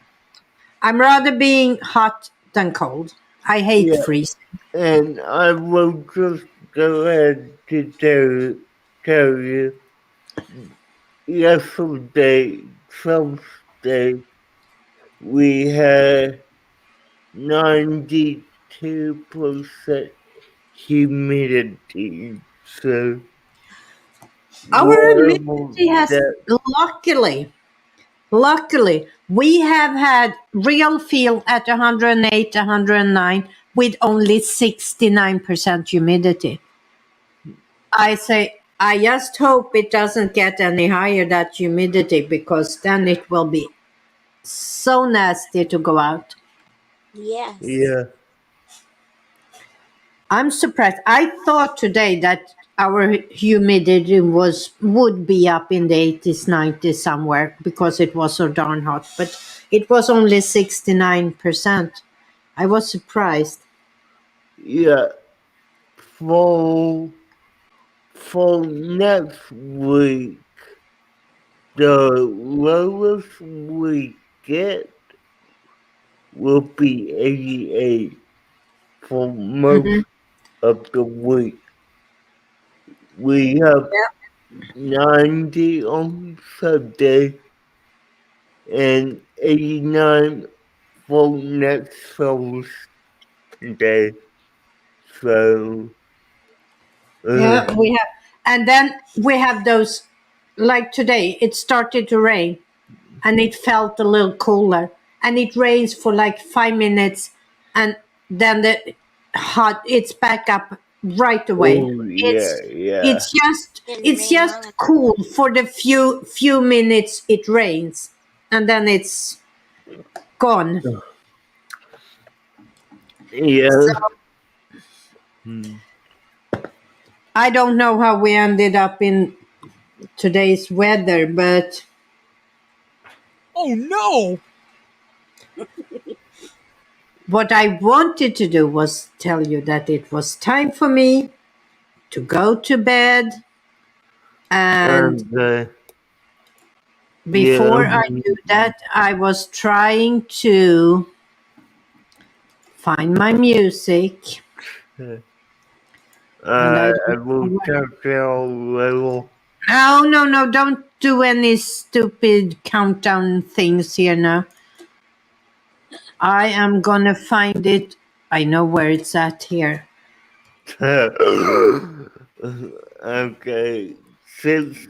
I'm rather being hot than cold. I hate yeah, freezing. and I will just go ahead to tell you, yesterday, Tuesday, we had 92% humidity. So, Our whatever humidity has, that, luckily, we have had real feel at 108, 109 with only 69% humidity. I just hope it doesn't get any higher, that humidity, because then it will be so nasty to go out. Yes. yeah, I'm surprised. I thought today that our humidity would be up in the 80s, 90s somewhere because it was so darn hot. But it was only 69%. I was surprised. Yeah, for next week, the lowest we get will be 88 for most of the week. We have 90 on Sunday and 89 for next Thursday. So, Yeah, we have, and then we have those. Like today, it started to rain, and it felt a little cooler, and it rains for like 5 minutes, and then it's back up right away. oh yeah, yeah. Didn't It's rain just long cool for the few minutes it rains, and then it's gone. Yeah. I don't know how we ended up in today's weather, but Oh no! what I wanted to do was tell you that it was time for me to go to bed. And before I do that, I was trying to find my music. I will check out a little. Oh, no, don't do any stupid countdown things here now. I am gonna find it. I know where it's at here. Okay, since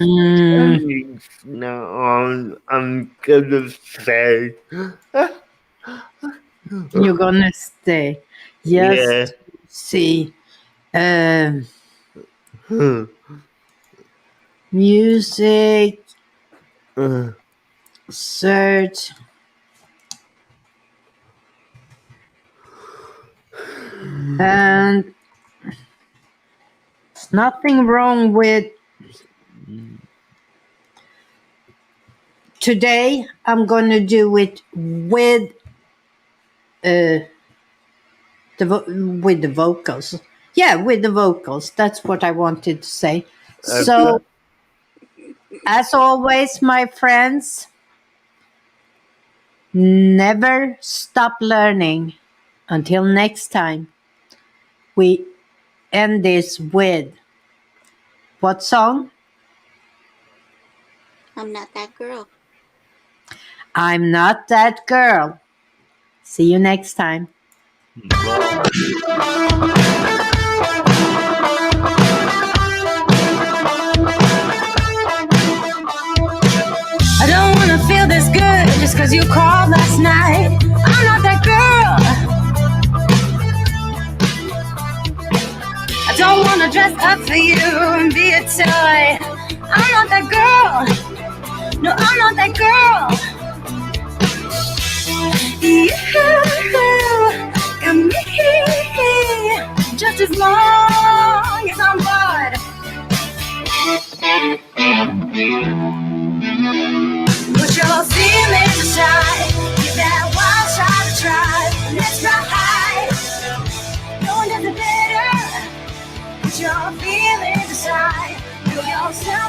now on, I'm gonna say. You're gonna stay. Just see. Music. Search. And there's nothing wrong with today. I'm gonna do it with the vocals. Yeah, with the vocals. That's what I wanted to say. So, as always, my friends, never stop learning. Until next time, we end this with what song? I'm Not That Girl. I'm Not That Girl. See you next time. I don't wanna feel this good just cause you called last night. I'm not that girl. I don't wanna dress up for you and be a toy. I'm not that girl. No, I'm not that girl. You got me just as long as I'm bored. Put your feelings aside, give that wild shot a try. Let's ride high, no one does it better. Put your feelings aside, know yourself.